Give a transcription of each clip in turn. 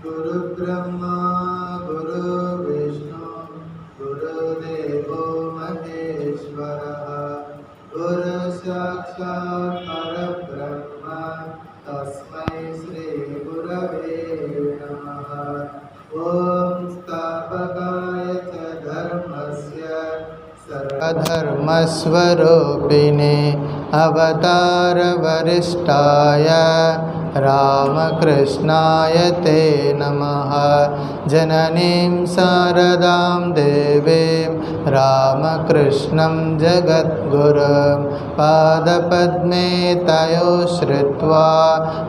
गुरुब्रह्मा गुरुविष्णु गुरुदेवो महेश्वरः गुरुसाक्षात् परब्रह्म तस्मै श्रीगुरवे नमः। ॐ स्थापकाय च धर्मस्य सर्वधर्मस्वरूपिणे अवतारवरिष्ठाय रामकृष्णाय ते नमः। जननीं शारदां देवीं रामकृष्णं जगद्गुरुं पादपद्मे तयो श्रित्वा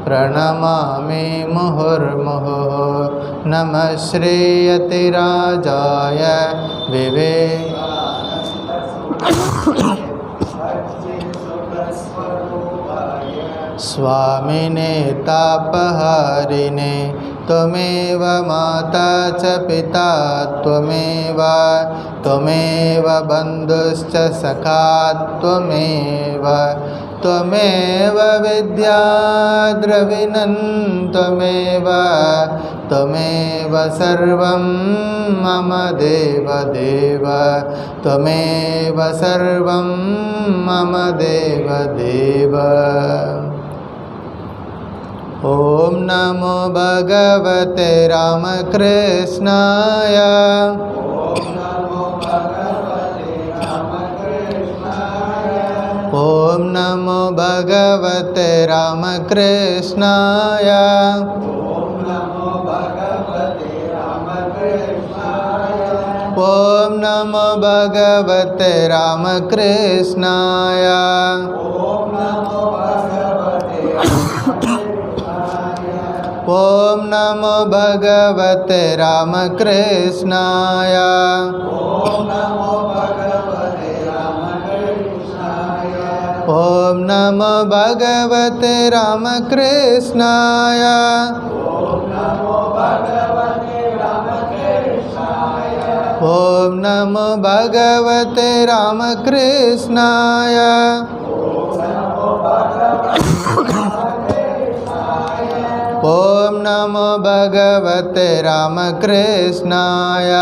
प्रणमामि मुहुर्मुहुः। नमः श्रीयतिराजाय स्वामिने तापहारिणे त्वमेव माता च पिता त्वमेव बन्धुश्च सखा त्वमेव विद्या द्रविणं त्वमेव सर्वं मम देवदेव त्वमेव सर्वं मम देवदेव। ॐ नमो भगवते रामकृष्णाय ॐ नमो भगवते रामकृष्णाय ॐ नमो भगवते रामकृष्णाय ॐ नमो भगवते रामकृष्णाय ॐ नमो भगवते रामकृष्णाय ॐ नमो भगवते रामकृष्णाय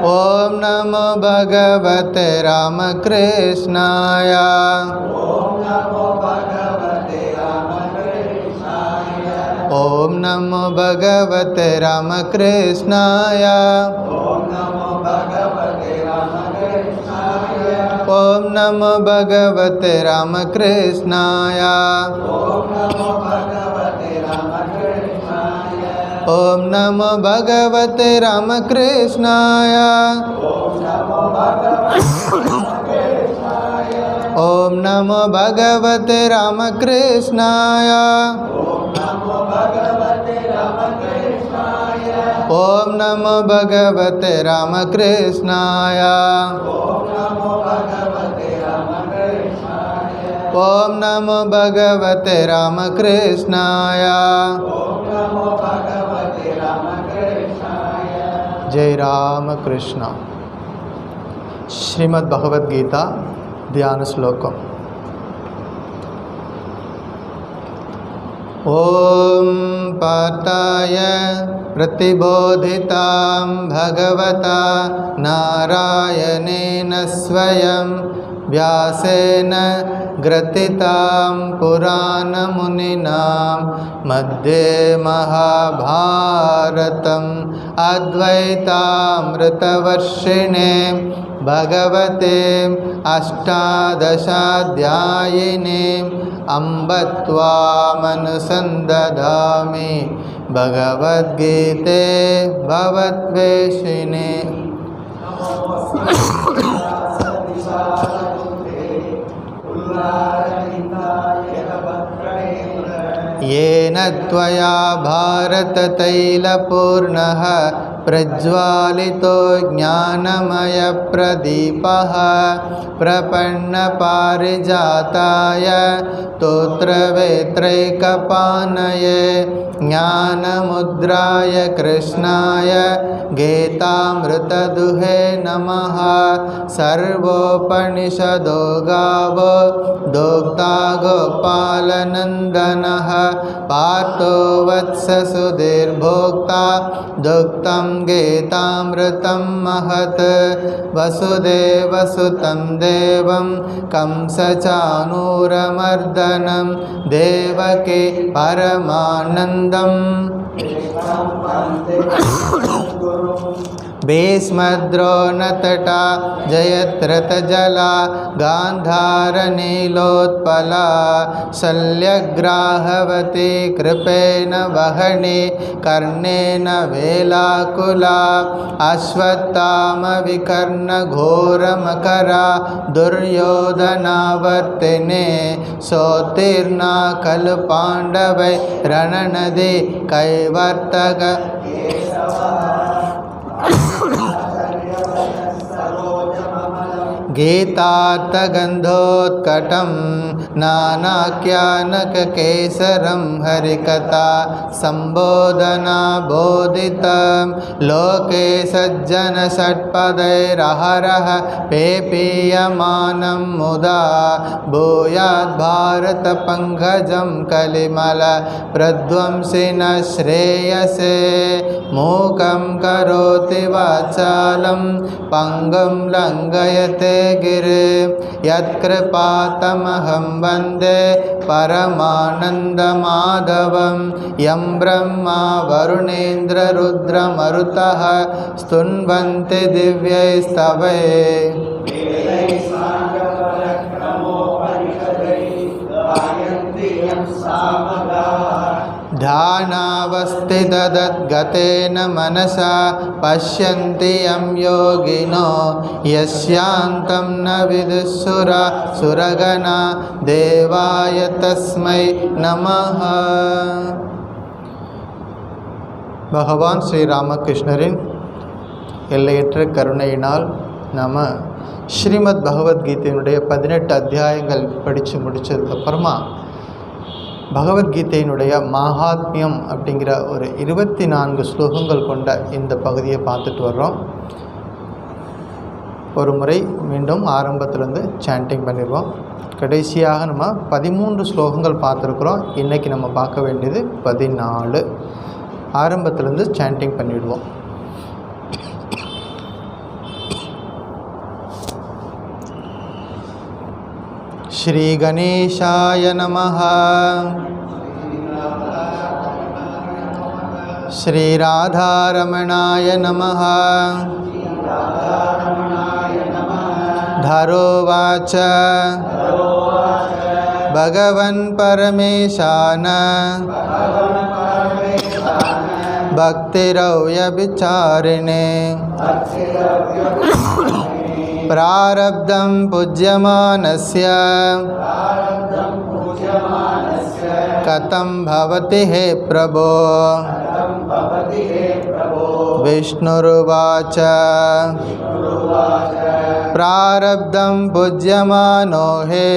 ॐ नमो भगवते रामकृष्णाय ॐ नमो भगवते रामकृष्णाय ॐ नमो भगवते रामकृष्णाय ॐ नमो भगवते रामकृष्णाय ॐ नमो भगवते रामकृष्णाय ॐ नमो भगवते रामकृष्णाय ॐ नमो भगवते रामकृष्णाय ॐ नमो भगवते रामकृष्णाय। जय राम कृष्ण। श्रीमद् भगवद गीता ध्यान श्लोकम। ॐ पार्थाय प्रतिबोधितां भगवता नारायणेन स्वयं व्यासेन ग्रथितां पुराणमुनिना मध्ये महाभारतम् अद्वैतामृतवर्षिणे भगवते अष्टादशाध्यायिनीं अम्ब त्वामनुसन्दधामि भगवद्गीते भवद्वेषिणे। येन त्वया भारततैलपूर्णः प्रज्वालितो ज्ञानमयप्रदीपः प्रपन्नपारिजाताय स्तोत्रवेत्रैकपाणये ज्ञानमुद्राय कृष्णाय गीतामृतदुहे नमः। सर्वोपनिषदो गावो दोक्ता गोपालनन्दनः पार्थो वत्स सुधीर्भोक्ता दुग्धं गीतामृतं महत्। वसुदेवसुतं देवं कंसचाणूरमर्दनं देवकी परमानन्दम् भीष्मद्रोणतटा जयद्रथजला गान्धारनीलोत्पला शल्यग्राहवती कृपेण वहनी कर्णेन वेलाकुला अश्वत्थामविकर्णघोरमकरा दुर्योधनावर्तिने सोत्तीर्णा खलु पाण्डवै रणनदी कैवर्तक गीतार्थगन्धोत्कटं नानाख्यानककेसरं हरिकथा सम्बोधना बोधितं लोके सज्जनषट्पदैरहरः पेपीयमानं मुदा भूयाद्भारतपङ्कजं कलिमल प्रध्वंसिनः श्रेयसे मूकं करोति वाचालं पङ्गुं लङ्घयते गिरे यत्कृपातमहं वन्दे परमानन्दमाधवं यं ब्रह्मा वरुणेन्द्ररुद्रमरुतः स्तुन्वन्ति दिव्यैस्तवैः ध्यानावस्थितद्गतेन मनसा पश्यन्ति यं योगिनो यस्यान्तं न विदुःसुरगणा देवाय तस्मै नमः। பகவான் ஸ்ரீராமகிருஷ்ணரின் எல்லையற்ற கருணையினால் நம்ம ஸ்ரீமத் பகவத்கீதையினுடைய 18 அத்தியாயங்கள் படித்து முடித்ததுக்கப்புறமா பகவத்கீதையினுடைய மகாத்மியம் அப்படிங்கிற ஒரு 24 ஸ்லோகங்கள் கொண்ட இந்த பகுதியை பார்த்துட்டு வர்றோம். ஒரு முறை மீண்டும் ஆரம்பத்திலேருந்து சாண்டிங் பண்ணிடுவோம். கடைசியாக நம்ம 13 ஸ்லோகங்கள் பார்த்துருக்குறோம். இன்றைக்கி நம்ம பார்க்க வேண்டியது 14. ஆரம்பத்திலேருந்து சாண்டிங் பண்ணிவிடுவோம். श्री गणेशाय नमः। श्री राधारमणाय नमः। धरोवाच भगवन् परमेशान भक्तिरव्यभिचारिणे प्रारब्धं पूज्यमानस्य कथं भवति हे प्रभो। विष्णुरुवाच प्रारब्धं पूज्यमानो हे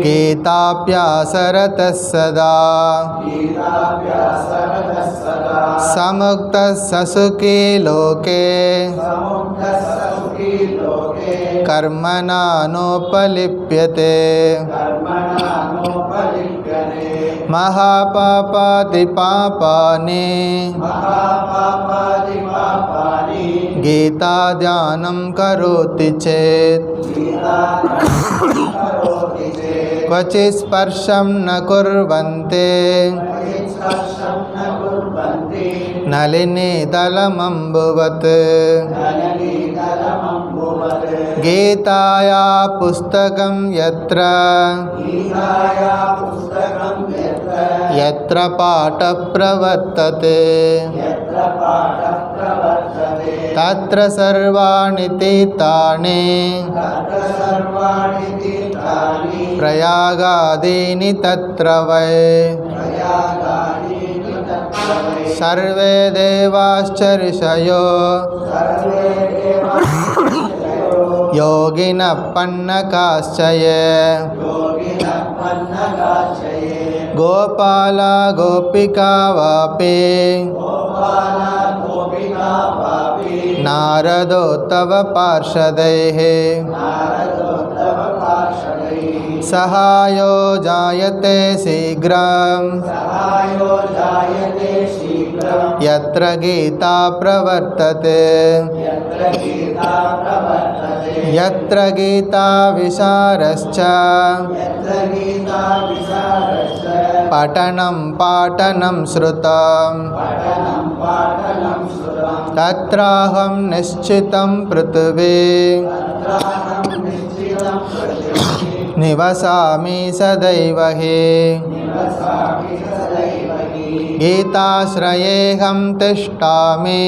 गीताभ्यासरतः सदा समुक्तः ससुखी लोके कर्मणा नोपलिप्यते। महापापादिपापानि गीताध्यानं करोति चेत् क्वचित् स्पर्शं न कुर्वन्ते नलिनीदलमम्बुवत्। गीताया पुस्तकं यत्र यत्र पाठः प्रवर्तते तत्र सर्वाणि तीर्थानि प्रयागादीनि तत्र वै। सर्वे देवाश्च ऋषयो योगिनः पन्नकाश्च ये गोपाला गोपिका वापि नारदो तव पार्षदैः सहायो जायते शीघ्रं यत्र गीता प्रवर्तते यत्र गीता विशारश्च पठनं पाठनं श्रुतं तत्राहं निश्चितं पृथिवी निवसामि सदैव हि गीताश्रयेऽहं तिष्ठामि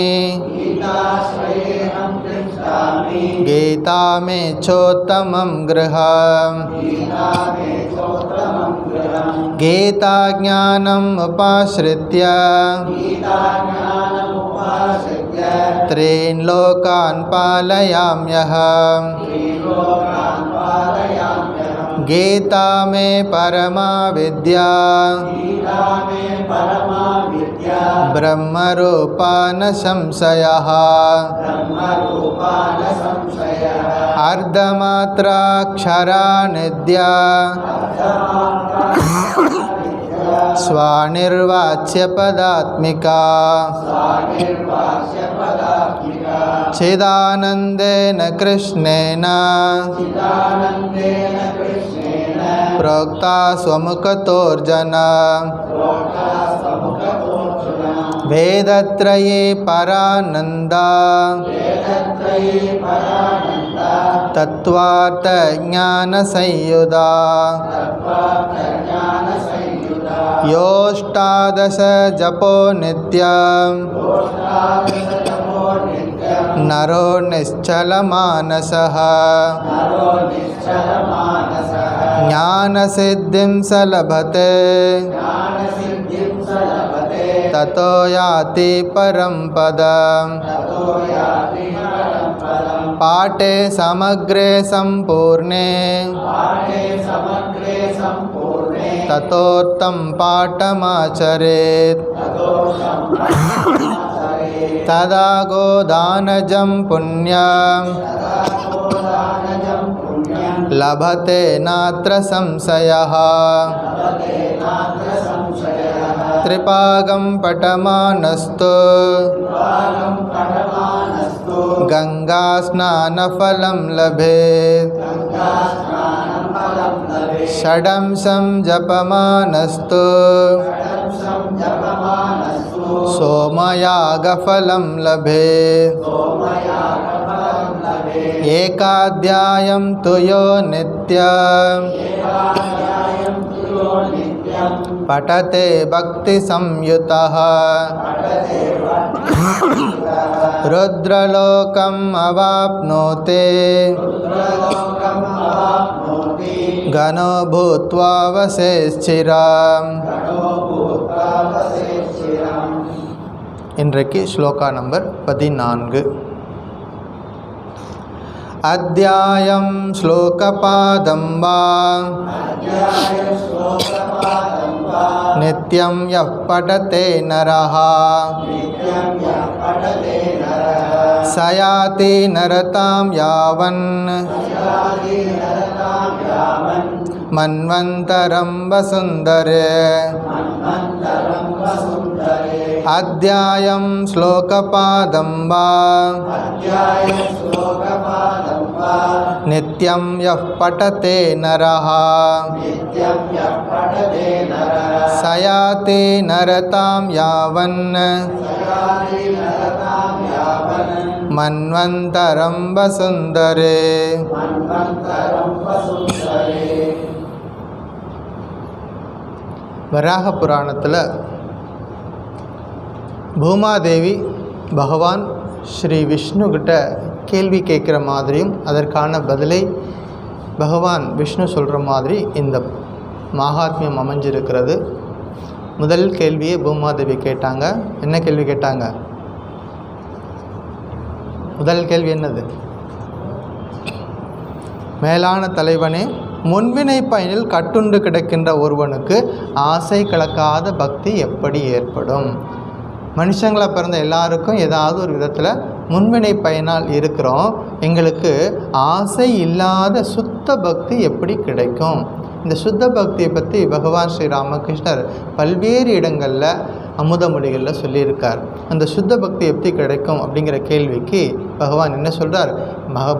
गीता मे चोत्तमं गृहम् गीता ज्ञानम् उपाश्रित्य त्रीन् लोकान् पालयाम्यहम् गीता मे परमा विद्या ब्रह्मरूपा न संशयः अर्धमात्राक्षरा निद्या स्वानिर्वाच्य पदात्मिका चिदानन्देन कृष्णेन प्रोक्ता स्वमुखतोऽर्जुन वेदत्रये परानन्दा तत्त्वार्थज्ञानसंयुधा योऽष्टादश जपो नित्यं नरो निश्चलमानसः ज्ञानसिद्धिं स लभते ततो याति परं पदम् पाठे समग्रे सम्पूर्णे ततोत्तम पाठमाचरेत् तदा गोदानजं पुण्यं लभते नात्र संशयः त्रिपागं पठमानस्तु गंगास्नानफलं लभेत् षडंशं जपमानस्तु सोमयागफलं लभेत् एकाध्यायं तु यो नित्यं पठते भक्तिसंयुतः रुद्रलोकम् अवाप्नोति गणो भूत्वा वसेश्चिराम्. இன்றைக்கு ஸ்லோகா நம்பர் 14. அத்தியாயம் ஸ்லோகபாதம் வா நித்யம் யः படதே நரः சயாதி நரதாம் யாவன் மன்வந்தரம் வசுந்தரே. அத்தியாயம் ஸ்லோகபாதம் வா நித்யம் யः படதே நரः சயாதி நரதாம் யாவன் மன்வந்தரம் வசுந்தரே. வராக புராணத்தில் பூமாதேவி பகவான் ஸ்ரீ விஷ்ணுக்கிட்ட கேள்வி கேட்குற மாதிரியும் அதற்கான பதிலை பகவான் விஷ்ணு சொல்கிற மாதிரி இந்த மகாத்மியம் அமைஞ்சிருக்கிறது. முதல் கேள்வியை பூமாதேவி கேட்டாங்க. என்ன கேள்வி கேட்டாங்க? முதல் கேள்வி என்னது? மேலான தலைவனே, முன்வினை பயனில் கட்டுண்டு கிடக்கின்ற ஒருவனுக்கு ஆசை கலக்காத பக்தி எப்படி ஏற்படும்? மனுஷங்களாக பிறந்த எல்லாருக்கும் ஏதாவது ஒரு விதத்தில் முன்வினை பயனால் இருக்கிறோம். எங்களுக்கு ஆசை இல்லாத சுத்த பக்தி எப்படி கிடைக்கும்? இந்த சுத்த பக்தியை பற்றி பகவான் ஸ்ரீ ராமகிருஷ்ணர் பல்வேறு இடங்களில் அமுதமொழிகளில் சொல்லியிருக்கார். அந்த சுத்த பக்தி எப்படி கிடைக்கும் அப்படிங்கிற கேள்விக்கு பகவான் என்ன சொல்கிறார்?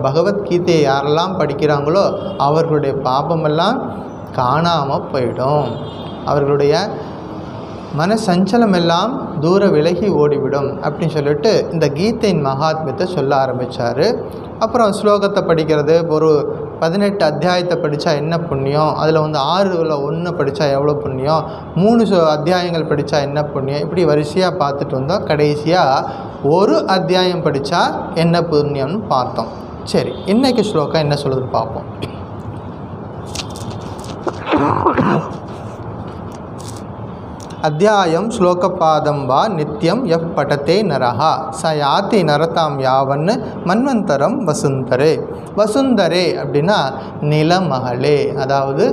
பகவத்கீதையை யாரெல்லாம் படிக்கிறாங்களோ அவர்களுடைய பாபமெல்லாம் காணாமல் போயிடும், அவர்களுடைய மன சஞ்சலம் எல்லாம் தூர விலகி ஓடிவிடும் அப்படின்னு சொல்லிட்டு இந்த கீதையின் மகாத்மியத்தை சொல்ல ஆரம்பித்தார். அப்புறம் ஸ்லோகத்தை படிக்கிறது, ஒரு 18 அத்தியாயத்தை படித்தா என்ன புண்ணியம், அதில் 6ல் 1 படித்தா எவ்வளோ புண்ணியம், 3 அத்தியாயங்கள் படித்தா என்ன புண்ணியம், இப்படி வரிசையாக பார்த்துட்டு வந்தோம். கடைசியாக ஒரு அத்தியாயம் படித்தா என்ன புண்ணியம்னு பார்த்தோம். சரி, இன்றைக்கி ஸ்லோகம் என்ன சொல்லுதுன்னு பார்ப்போம். அத்தியாயம் ஸ்லோகபாதம் வா நித்யம் எஃப் படத்தே நரஹா ச யாத்தி நரதாம் யாவன்னு மன்வந்தரம் வசுந்தரே. வசுந்தரே அப்படின்னா நிலமகளே, அதாவது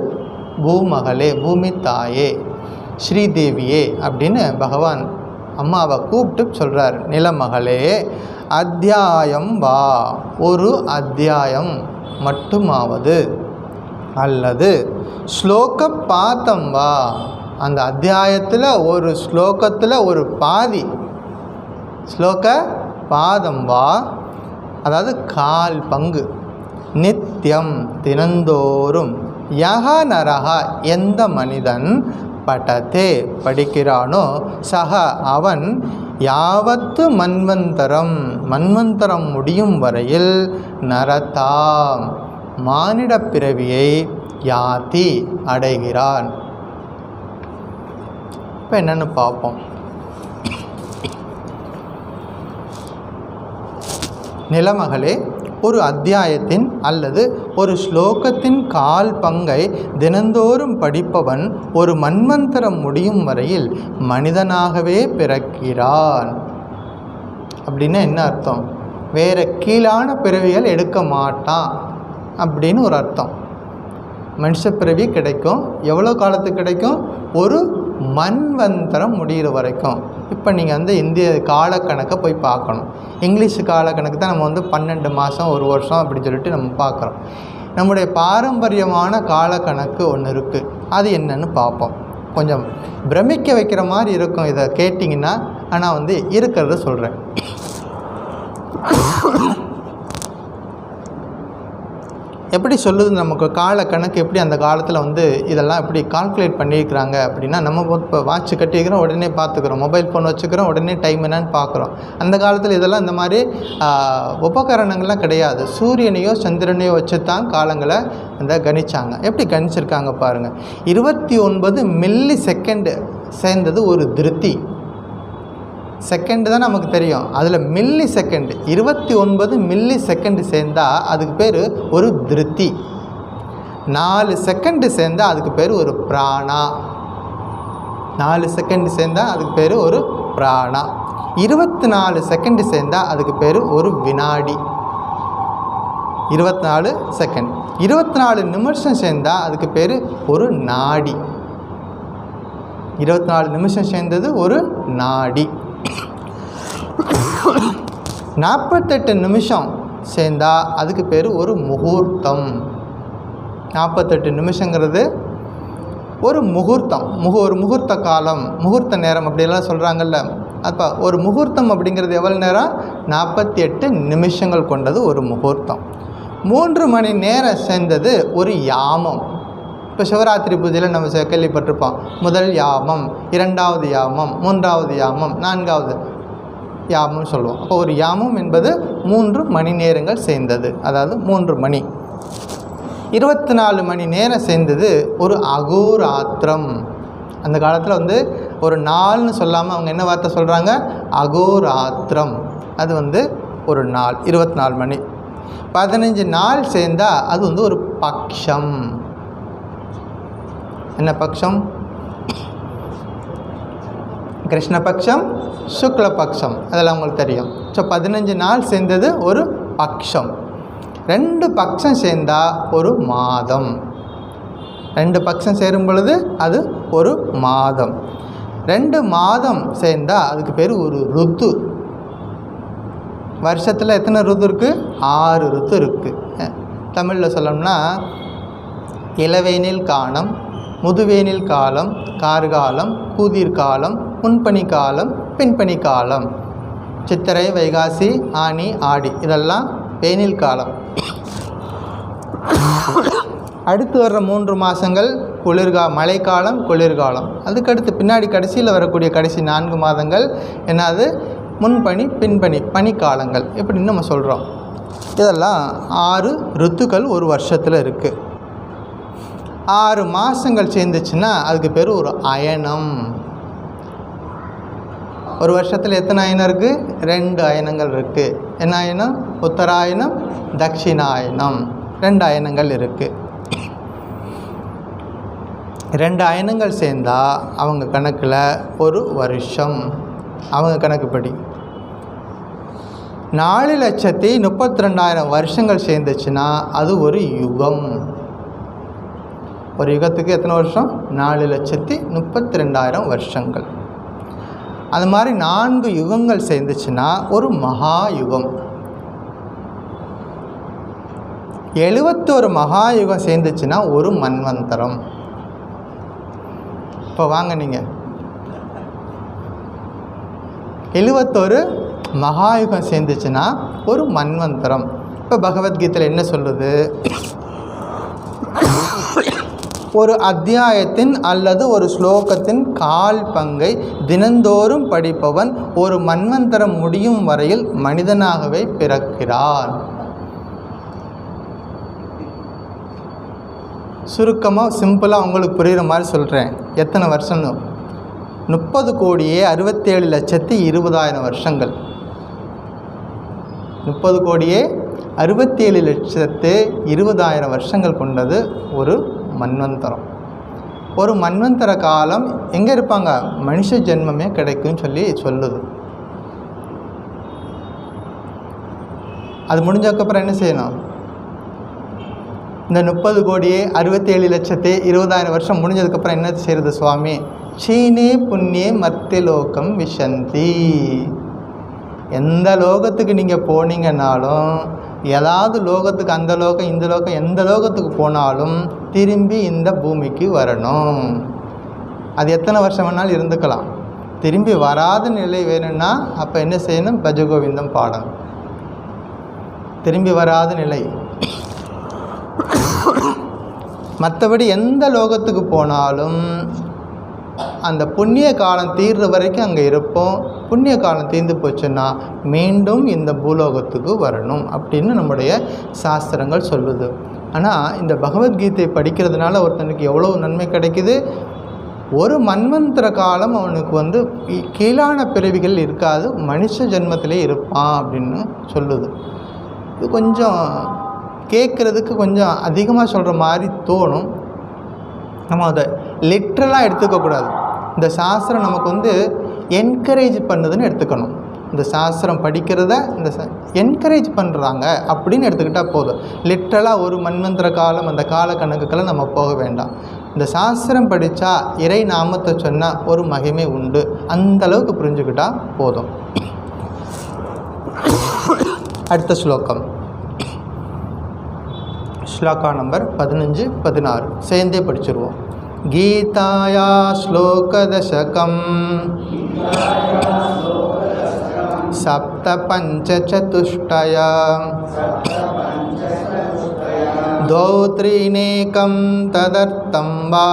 பூமகளே, பூமி தாயே, ஸ்ரீதேவியே அப்படின்னு பகவான் அம்மாவை கூப்பிட்டு சொல்கிறார். நிலமகளே, அத்தியாயம் வா, ஒரு அத்தியாயம் மட்டுமாவது, அல்லது ஸ்லோக பாதம் வா, அந்த அத்தியாயத்தில் ஒரு ஸ்லோகத்தில் ஒரு பாதி, ஸ்லோக பாதம் வா, அதாவது கால் பங்கு, நித்தியம் தினந்தோறும், யஹ நரஹா எந்த மனிதன், படத்தே படிக்கிறானோ, சஹ அவன், யாவத்து மன்வந்தரம் மன்வந்தரம் முடியும் வரையில், நரதாம் மானிட பிறவியை, யாதி அடைகிறான். இப்போ என்னென்னு பார்ப்போம். நிலமகளே, ஒரு அத்தியாயத்தின் அல்லது ஒரு ஸ்லோகத்தின் கால் பங்கை தினந்தோறும் படிப்பவன் ஒரு மன்வந்தரம் முடியும் வரையில் மனிதனாகவே பிறக்கிறான். அப்படின்னா என்ன அர்த்தம்? வேறு கீழான பிறவிகள் எடுக்க மாட்டான் அப்படின்னு ஒரு அர்த்தம். மனுஷ பிறவி கிடைக்கும். எவ்வளோ காலத்துக்கு கிடைக்கும்? ஒரு மன்வந்தரம் முடிகிற வரைக்கும். இப்போ நீங்கள் இந்திய காலக்கணக்கை போய் பார்க்கணும். இங்கிலீஷ் காலக்கணக்கு தான் நம்ம 12 மாதம் 1 வருஷம் அப்படின்னு சொல்லிட்டு நம்ம பார்க்குறோம். நம்முடைய பாரம்பரியமான காலக்கணக்கு ஒன்று இருக்குது. அது என்னன்னு பார்ப்போம். கொஞ்சம் பிரமிக்க வைக்கிற மாதிரி இருக்கும் இதை கேட்டிங்கன்னா. ஆனால் இருக்கிறத சொல்கிறேன். எப்படி சொல்லுது நமக்கு காலக்கணக்கு, எப்படி அந்த காலத்தில் இதெல்லாம் எப்படி கால்குலேட் பண்ணியிருக்கிறாங்க அப்படின்னா, நம்ம இப்போ வாட்ச் கட்டிக்கிறோம், உடனே பார்த்துக்கிறோம், மொபைல் ஃபோன் வச்சுக்கிறோம், உடனே டைம் என்னன்னு பார்க்குறோம். அந்த காலத்தில் இதெல்லாம் இந்த மாதிரி உபகரணங்கள்லாம் கிடையாது. சூரியனையோ சந்திரனையோ வச்சு தான் காலங்களை கணிச்சாங்க. எப்படி கணிச்சிருக்காங்க பாருங்கள். 29 மில்லி செகண்டு சேர்ந்தது ஒரு திருத்தி. செகண்டு தான் நமக்கு தெரியும், அதில் மில்லி செகண்டு 29 மில்லி செகண்டு சேர்ந்தால் அதுக்கு பேர் ஒரு திருத்தி. 4 செகண்டு சேர்ந்தால் அதுக்கு பேர் ஒரு பிராணா. 4 செகண்டு சேர்ந்தால் அதுக்கு பேர் ஒரு பிராணா. 24 செகண்டு சேர்ந்தால் அதுக்கு பேர் ஒரு வினாடி. 24 செகண்ட். 24 நிமிஷம் சேர்ந்தால் அதுக்கு பேர் ஒரு நாடி. 24 நிமிஷம் சேர்ந்தது ஒரு நாடி. 48 நிமிஷம் சேர்ந்தால் அதுக்கு பேர் ஒரு முகூர்த்தம். 48 நிமிஷங்கிறது ஒரு முகூர்த்தம். ஒரு முகூர்த்த காலம், முகூர்த்த நேரம் அப்படியெல்லாம் சொல்கிறாங்கல்ல. அப்போ ஒரு முகூர்த்தம் அப்படிங்கிறது எவ்வளோ நேரம்? 48 நிமிஷங்கள் கொண்டது ஒரு முகூர்த்தம். 3 மணி நேரம் சேர்ந்தது ஒரு யாமம். இப்போ சிவராத்திரி பூஜையில் நம்ம கேள்விப்பட்டிருப்போம். முதல் யாமம், 2வது யாமம், 3வது யாமம், 4வது யாமம் சொல்லுவோம். அப்போ ஒரு யாமம் என்பது 3 மணி நேரங்கள் சேர்ந்தது, அதாவது 3 மணி. 24 மணி நேரம் சேர்ந்தது ஒரு அகோராத்திரம். அந்த காலத்தில் ஒரு நாள்னு சொல்லாமல் அவங்க என்ன வார்த்தை சொல்கிறாங்க? அகோராத்திரம். அது ஒரு நாள், 24 மணி. 15 நாள் சேர்ந்தால் அது ஒரு பக்ஷம். என்ன பக்ஷம்? கிருஷ்ணபக்ஷம், சுக்லபக்ஷம், அதெல்லாம் உங்களுக்கு தெரியும். ஸோ 15 நாள் சேர்ந்தது ஒரு பக்ஷம். 2 பக்ஷம் சேர்ந்தால் ஒரு மாதம். 2 பக்ஷம் சேரும் பொழுது அது ஒரு மாதம். 2 மாதம் சேர்ந்தால் அதுக்கு பேர் ஒரு ருத்து. வருஷத்தில் எத்தனை ருத்து இருக்குது? 6 ருத்து இருக்குது. தமிழில் சொல்லணும்னா இளவேனில் காலம், முதுவேனில் காலம், கார்காலம், கூதிர்காலம், முன்பனி காலம், பின்பனி காலம். சித்திரை, வைகாசி, ஆனி, ஆடி இதெல்லாம் வேனில் காலம். அடுத்து வர்ற 3 மாதங்கள் மழைக்காலம், குளிர்காலம். அதுக்கடுத்து பின்னாடி கடைசியில் வரக்கூடிய கடைசி 4 மாதங்கள் என்னது? முன்பனி, பின்பனி, பனிக்காலங்கள். இப்படின்னு நம்ம சொல்கிறோம். இதெல்லாம் 6 ருத்துக்கள் ஒரு வருஷத்தில் இருக்குது. 6 மாதங்கள் சேர்ந்துச்சுன்னா அதுக்கு பேர் ஒரு அயனம். ஒரு வருஷத்தில் எத்தனை அயனம் இருக்குது? 2 அயனங்கள் இருக்குது. என்ன அயனம்? உத்தராயணம், தட்சிணாயனம். 2 அயனங்கள் இருக்குது. 2 அயனங்கள் சேர்ந்தால் அவங்க கணக்கில் ஒரு வருஷம். அவங்க கணக்குப்படி 4,32,000 வருஷங்கள் சேர்ந்துச்சுன்னா அது ஒரு யுகம். ஒரு யுகத்துக்கு எத்தனை வருஷம்? 4,32,000 வருஷங்கள். அது மாதிரி 4 யுகங்கள் சேர்ந்துச்சுன்னா ஒரு மகா யுகம். 71 மகா யுகம் சேர்ந்துச்சுன்னா ஒரு மன்வந்தரம். இப்போ வாங்க, நீங்கள் 71 மகாயுகம் சேர்ந்துச்சுன்னா ஒரு மன்வந்தரம். இப்போ பகவத்கீதையில் என்ன சொல்லுது? ஒரு அத்தியாயத்தின் அல்லது ஒரு ஸ்லோகத்தின் 1/4 பங்கை தினந்தோறும் படிப்பவன் ஒரு மன்வந்தரம் முடியும் வரையில் மனிதனாகவே பிறக்கிறான். சுருக்கமாக சிம்பிளாக உங்களுக்கு புரிகிற மாதிரி சொல்கிறேன். எத்தனை வருஷம்? 30,67,20,000 வருஷங்கள். 30,67,20,000 வருஷங்கள் கொண்டது ஒரு மன்வந்தரம். ஒரு மன்வந்தர காலம் எங்கே இருப்பாங்க? மனுஷ ஜென்மமே கிடைக்கும்னு சொல்லுது. அது முடிஞ்சதுக்கப்புறம் என்ன செய்யணும்? இந்த 30,67,20,000 வருஷம் முடிஞ்சதுக்கப்புறம் என்ன செய்கிறது சுவாமி? சீனே புண்ணியே மர்த்தியலோகம் விஷந்தி. எந்த லோகத்துக்கு நீங்கள் போனீங்கன்னாலும், ஏதாவது லோகத்துக்கு, அந்த லோகம் இந்த லோகம் எந்த லோகத்துக்கு போனாலும் திரும்பி இந்த பூமிக்கு வரணும். அது எத்தனை வருஷம் வேணாலும் இருந்துக்கலாம். திரும்பி வராத நிலை வேணும்னா அப்போ என்ன செய்யணும்? பஜகோவிந்தம் பாடணும். திரும்பி வராத நிலை. மற்றபடி எந்த லோகத்துக்கு போனாலும் அந்த புண்ணிய காலம் தீர்ற வரைக்கும் அங்கே இருப்போம். புண்ணிய காலம் தீர்ந்து போச்சுன்னா மீண்டும் இந்த பூலோகத்துக்கு வரணும் அப்படின்னு நம்முடைய சாஸ்திரங்கள் சொல்லுது. ஆனால் இந்த பகவத்கீதை படிக்கிறதுனால ஒருத்தனுக்கு எவ்வளோ நன்மை கிடைக்குது? ஒரு மன்வந்தர காலம் அவனுக்கு கீழான பிறவிகள் இருக்காது, மனுஷ ஜென்மத்திலே இருப்பான் அப்படின்னு சொல்லுது. இது கொஞ்சம் கேட்குறதுக்கு கொஞ்சம் அதிகமாக சொல்கிற மாதிரி தோணும். நம்ம அதை லிட்ரலாக எடுத்துக்கக்கூடாது. இந்த சாஸ்திரம் நமக்கு என்கரேஜ் பண்ணுதுன்னு எடுத்துக்கணும். இந்த சாஸ்திரம் படிக்கிறத என்கரேஜ் பண்ணுறாங்க அப்படின்னு எடுத்துக்கிட்டால் போதும். லிட்ரலாக ஒரு மன்வந்தர காலம் அந்த கால கணக்குக்கெல்லாம் நம்ம போக வேண்டாம். இந்த சாஸ்திரம் படித்தா இறை நாமத்தை சொன்னால் ஒரு மகிமை உண்டு, அந்தளவுக்கு புரிஞ்சுக்கிட்டால் போதும். அடுத்த ஸ்லோகம், ஸ்லோகா நம்பர் 15, 16 சேர்ந்தே படிச்சிருவோம். கீதாயா ஸ்லோகதசகம் சப்தபஞ்சசதுஷ்டய द्वौ त्रीणेकं तदर्थं वा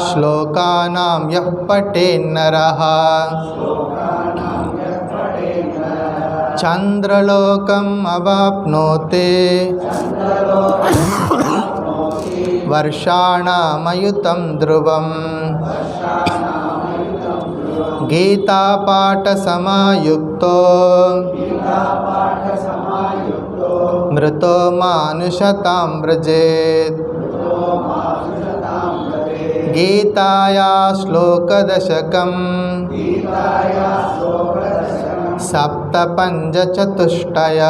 श्लोकानां यः पठेन्नरः चन्द्रलोकम् अवाप्नोति वर्षाणामयुतं ध्रुवम् गीतापाठसमायुक्तो मृतो मानुषतां व्रजेत् गीताया श्लोकदशकं सप्तपञ्चचतुष्टय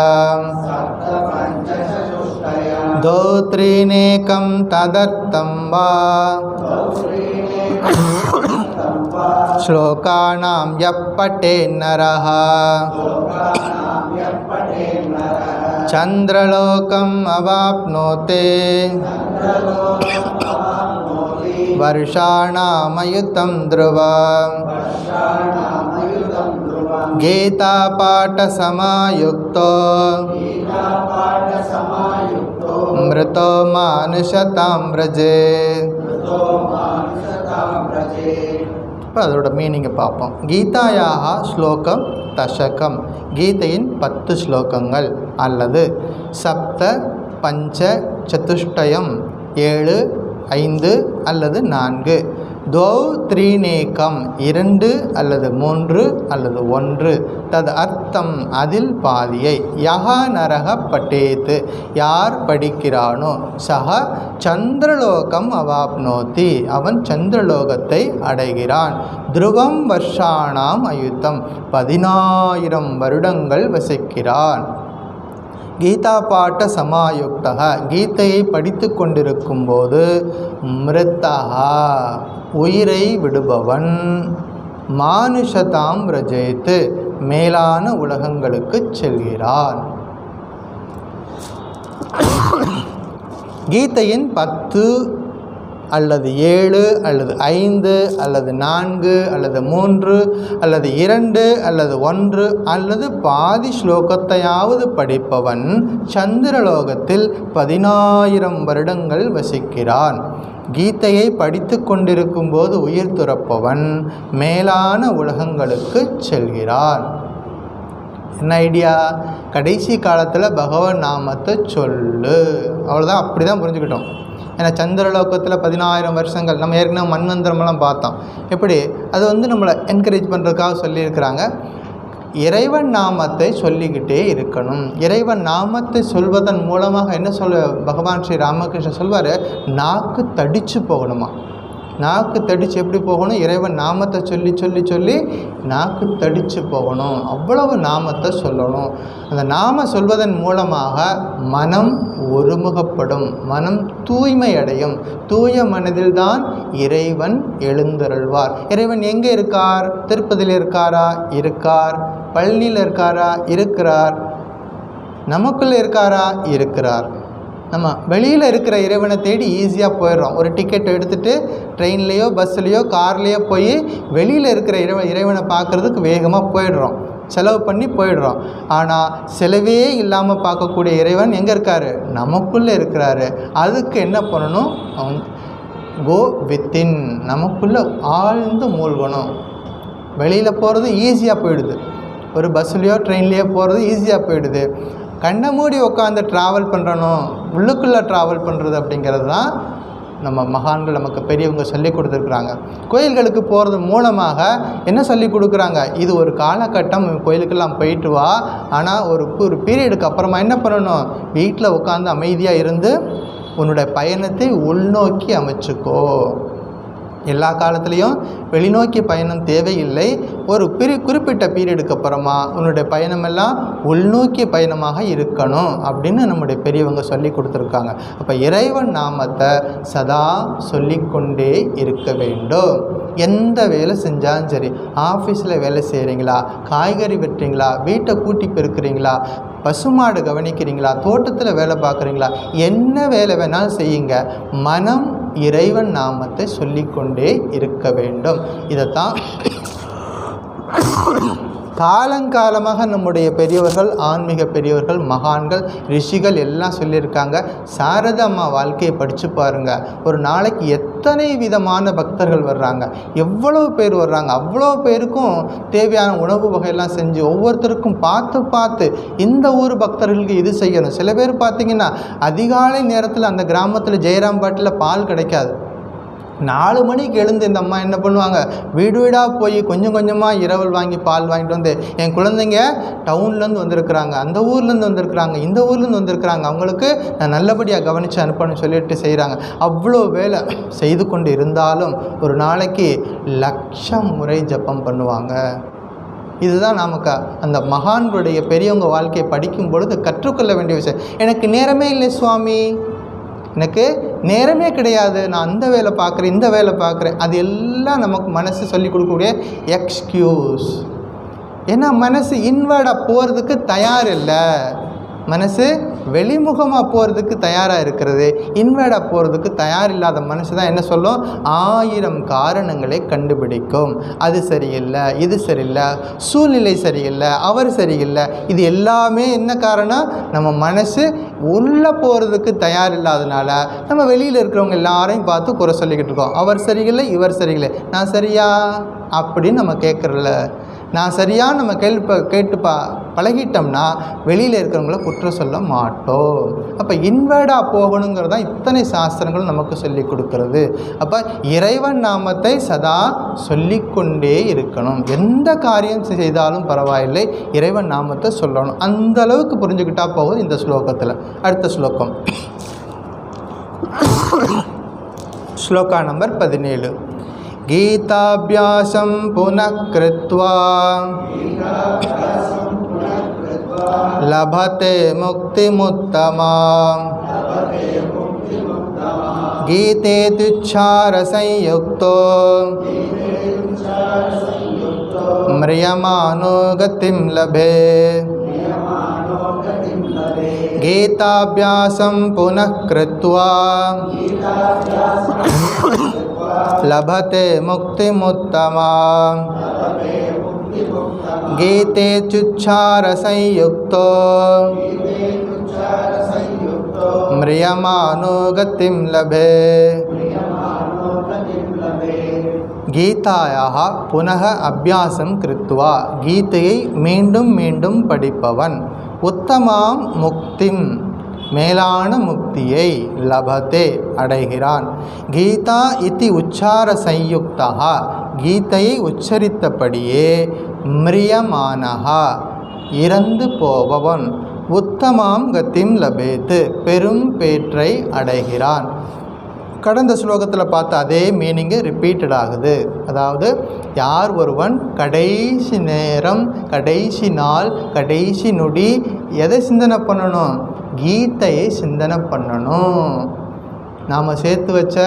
द्वौ त्रीणेकं तदर्थं वा श्लोकानां यः पठेन्नरः चन्द्रलोकम् अवाप्नोते वर्षाणामयुतं ध्रुवम् गीतापाठसमायुक्तो मृतो मानुषतां व्रजेत्. இப்போ அதோட மீனிங்கை பார்ப்போம். கீதாயாக ஸ்லோகம் தசகம், கீதையின் 10 ஸ்லோகங்கள் அல்லது சப்த பஞ்ச சதுஷ்டயம் 7, 5 அல்லது 4, துவௌ த்ரீணேகம் 2 அல்லது 3 அல்லது 1, தது அர்த்தம் அதில் பாதியை, யஹ நரக பட்டேத் யார் படிக்கிறானோ, சஹ சந்திரலோகம் அவாப்னோதி அவன் சந்திரலோகத்தை அடைகிறான், துருவம் வர்ஷாணாம் அயுத்தம் 10,000 வருடங்கள் வசிக்கிறான். கீதா பாட்ட சமாயுக்தக கீதையை படித்து கொண்டிருக்கும் போது மிருத்தகா உயிரை விடுபவன், மானுஷதாம் ரஜயத்து மேலான உலகங்களுக்கு செல்கிறான். கீதையின் 10 அல்லது 7 அல்லது 5 அல்லது 4 அல்லது 3 அல்லது 2 அல்லது 1 அல்லது பாதி ஸ்லோகத்தையாவது படிப்பவன் சந்திரலோகத்தில் 10,000 வருடங்கள் வசிக்கிறான். கீதையை படித்து கொண்டிருக்கும் போது உயிர் துறப்பவன் மேலான உலகங்களுக்கு செல்கிறான். என்ன ஐடியா? கடைசி காலத்தில் பகவன் நாமத்தை சொல்லு, அவ்வளோதான். அப்படி தான் புரிஞ்சுக்கிட்டோம். ஏன்னா சந்திரலோகத்தில் 10,000 வருஷங்கள் நம்ம ஏற்கனவே மன்வந்திரமெல்லாம் பார்த்தோம். எப்படி அது நம்மளை என்கரேஜ் பண்ணுறதுக்காக சொல்லியிருக்கிறாங்க. இறைவன் நாமத்தை சொல்லிக்கிட்டே இருக்கணும். இறைவன் நாமத்தை சொல்வதன் மூலமாக என்ன பகவான் ஸ்ரீ ராமகிருஷ்ணன் சொல்வார், நாக்கு தடித்து போகணுமா. நாக்கு தடித்து எப்படி போகணும்? இறைவன் நாமத்தை சொல்லி சொல்லி சொல்லி நாக்கு தடித்து போகணும். அவ்வளவு நாமத்தை சொல்லணும். அந்த நாம சொல்வதன் மூலமாக மனம் ஒருமுகப்படும், மனம் தூய்மை அடையும். தூய மனதில்தான் இறைவன் எழுந்தருள்வார். இறைவன் எங்கே இருக்கார்? திருப்பதியில் இருக்காரா? இருக்கார். பழனியில் இருக்காரா? இருக்கிறார். நமக்குள்ளே இருக்காரா? இருக்கிறார். நம்ம வெளியில் இருக்கிற இறைவனை தேடி ஈஸியாக போயிடுறோம். ஒரு டிக்கெட் எடுத்துகிட்டு ட்ரெயின்லேயோ பஸ்ஸுலேயோ கார்லேயோ போய் வெளியில் இருக்கிற இறைவனை பார்க்குறதுக்கு வேகமாக போயிடுறோம், செலவு பண்ணி போயிடுறோம். ஆனால் செலவே இல்லாமல் பார்க்கக்கூடிய இறைவன் எங்கே இருக்கார்? நமக்குள்ளே இருக்கிறாரு. அதுக்கு என்ன பண்ணணும்? கோ வித்தின், நமக்குள்ளே ஆழ்ந்து மூழ்கணும். வெளியில் போகிறது ஈஸியாக போயிடுது, ஒரு பஸ்ஸுலேயோ ட்ரெயின்லேயோ போகிறது ஈஸியாக போயிடுது. கண்ணை மூடி உட்காந்து ட்ராவல் பண்ணுறணும், உள்ளுக்குள்ளே ட்ராவல் பண்ணுறது அப்படிங்கிறது தான் நம்ம மகான்கள் நமக்கு பெரியவங்க சொல்லி கொடுத்துருக்குறாங்க. கோயில்களுக்கு போகிறது மூலமாக என்ன சொல்லி கொடுக்குறாங்க? இது ஒரு காலகட்டம், கோயிலுக்கெல்லாம் போயிட்டு வா, ஆனால் ஒரு பீரியடுக்கு அப்புறமா என்ன பண்ணணும்? வீட்டில் உட்காந்து அமைதியாக இருந்து உன்னுடைய பயணத்தை உள்நோக்கி அமைச்சுக்கோ. எல்லா காலத்துலேயும் வெளிநோக்கி பயணம் தேவையில்லை. ஒரு குறிப்பிட்ட பீரியடுக்கு அப்புறமா உன்னுடைய பயணமெல்லாம் உள்நோக்கிய பயணமாக இருக்கணும் அப்படின்னு நம்முடைய பெரியவங்க சொல்லி கொடுத்துருக்காங்க. அப்போ இறைவன் நாமத்தை சதா சொல்லிக்கொண்டே இருக்க வேண்டும். எந்த வேலை செஞ்சாலும் சரி, ஆஃபீஸில் வேலை செய்கிறீங்களா, காய்கறி வெட்டுறீங்களா, வீட்டை கூட்டி பெருக்கிறீங்களா, பசுமாடு கவனிக்கிறீங்களா, தோட்டத்தில் வேலை பார்க்குறீங்களா, என்ன வேலை வேணாலும் செய்யுங்க, மனம் இறைவன் நாமத்தை சொல்லிக்கொண்டே இருக்க வேண்டும். இதைத்தான் காலங்காலமாக நம்முடைய பெரியவர்கள், ஆன்மீக பெரியவர்கள், மகான்கள், ரிஷிகள் எல்லாம் சொல்லியிருக்காங்க. சாரதா அம்மா வாழ்க்கையை படித்து பாருங்கள். ஒரு நாளைக்கு எத்தனை விதமான பக்தர்கள் வர்றாங்க, எவ்வளோ பேர் வர்றாங்க. அவ்வளோ பேருக்கும் தேவையான உணவு வகையெல்லாம் செஞ்சு ஒவ்வொருத்தருக்கும் பார்த்து இந்த ஊர் பக்தர்களுக்கு இது செய்யணும். சில பேர் பார்த்திங்கன்னா அதிகாலை நேரத்தில் அந்த கிராமத்தில் ஜெயராம்பாட்டில் பால் கிடைக்காது. 4 மணிக்கு எழுந்து இந்த அம்மா என்ன பண்ணுவாங்க, வீடு வீடாக போய் கொஞ்சம் கொஞ்சமாக இரவல் வாங்கி பால் வாங்கிட்டு வந்து, என் குழந்தைங்க டவுன்லேருந்து வந்திருக்கிறாங்க, அந்த ஊர்லேருந்து வந்திருக்கிறாங்க, இந்த ஊர்லேருந்து வந்திருக்கிறாங்க, அவங்களுக்கு நான் நல்லபடியாக கவனித்து அனுப்பணும்னு சொல்லிட்டு செய்கிறாங்க. அவ்வளோ வேலை செய்து கொண்டு இருந்தாலும் ஒரு நாளைக்கு 1,00,000 முறை ஜபம் பண்ணுவாங்க. இதுதான் நமக்கு அந்த மகான்களுடைய பெரியவங்க வாழ்க்கையை படிக்கும் பொழுது கற்றுக்கொள்ள வேண்டிய விஷயம். எனக்கு நேரமே இல்லை சுவாமி, எனக்கு நேரமே கிடையாது, நான் அந்த வேலை பார்க்குறேன், இந்த வேலை பார்க்குறேன், அது எல்லாம் நமக்கு மனசு சொல்லிக் கொடுக்கக்கூடிய எக்ஸ்கியூஸ். ஏன்னா மனசு இன்வர்டாக போகிறதுக்கு தயார் இல்லை, மனசு வெளிமுகமாக போகிறதுக்கு தயாராக இருக்கிறது. இன்வர்டாக போகிறதுக்கு தயார் இல்லாத மனசு தான் என்ன சொல்லும், 1000 காரணங்களை கண்டுபிடிக்கும். அது சரியில்லை, இது சரியில்லை, சூழ்நிலை சரியில்லை, அவர் சரியில்லை. இது எல்லாமே என்ன காரணம், நம்ம மனசு உள்ளே போகிறதுக்கு தயார் இல்லாதனால நம்ம வெளியில் இருக்கிறவங்க எல்லாரையும் பார்த்து குறை சொல்லிக்கிட்டு இருக்கோம். அவர் சரியில்லை, இவர் சரியில்லை, நான் சரியா அப்படின்னு நம்ம கேட்குறல. நான் சரியாக நம்ம கேட்டு பழகிட்டோம்னா வெளியில் இருக்கிறவங்கள குற்றம் சொல்ல மாட்டோம். அப்போ இன்வர்டாக போகணுங்கிறது தான் இத்தனை சாஸ்திரங்களும் நமக்கு சொல்லி கொடுக்கறது. அப்போ இறைவன் நாமத்தை சதா சொல்லிக்கொண்டே இருக்கணும். எந்த காரியம் செய்தாலும் பரவாயில்லை, இறைவன் நாமத்தை சொல்லணும். அந்த அளவுக்கு புரிஞ்சுக்கிட்டா போகுது இந்த ஸ்லோகத்தில். அடுத்த ஸ்லோகம், ஸ்லோகா நம்பர் 17. गीताभ्यासं पुनः कृत्वा लभते मुक्तिमुत्तमां गीते तुच्छारसंयुक्तो म्रियमाणो गतिं लभे गीताभ्यासं पुनः कृत्वा लभते मुक्तिमुत्तमां गीते चुच्छारसंयुक्तो म्रियमाणो गतिं लभे. கீதாயாக புனக அபியாசம் கிருத்வா, கீதையை மீண்டும் மீண்டும் படிப்பவன் உத்தமாம் முக்திம், மேலான முக்தியை லபதே அடைகிறான். கீதா இத்தி உச்சார சயுக்தா, கீதையை உச்சரித்தபடியே மிரியமானஹா, இறந்து போபவன் உத்தமாம் கத்திம் லபேத்து, பெரும் பேற்றை அடைகிறான். கடந்த ஸ்லோகத்தில் பார்த்த அதே மீனிங்கு ரிப்பீட்டட் ஆகுது. அதாவது யார் ஒருவன் கடைசி நேரம், கடைசி நாள், கடைசி நொடி எதை சிந்தனை பண்ணணும், கீதையை சிந்தனை பண்ணணும். நாம் சேர்த்து வச்ச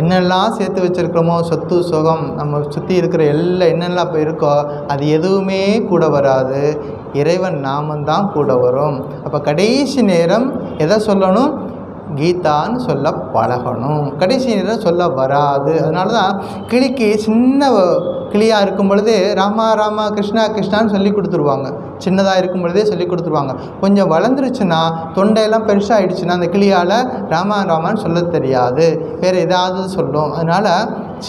என்னெல்லாம் சேர்த்து வச்சுருக்கிறோமோ, சொத்து சுகம், நம்ம சுற்றி இருக்கிற எல்லாம் என்னெல்லாம் இப்போ இருக்கோ அது எதுவுமே கூட வராது, இறைவன் நாமந்தான் கூட வரும். அப்போ கடைசி நேரம் எதை சொல்லணும், கீதான்னு சொல்ல பழகணும். கடைசி நேரம் சொல்ல வராது. அதனால தான் கிளிக்கு சின்ன கிளியாக இருக்கும் பொழுதே ராமா ராமா கிருஷ்ணா கிருஷ்ணான்னு சொல்லி கொடுத்துருவாங்க. சின்னதாக இருக்கும் பொழுதே சொல்லி கொடுத்துருவாங்க. கொஞ்சம் வளர்ந்துருச்சுன்னா, தொண்டையெல்லாம் பெருசாக ஆகிடுச்சுன்னா அந்த கிளியால் ராமா ராமான்னு சொல்ல தெரியாது, வேறு ஏதாவது சொல்லும். அதனால்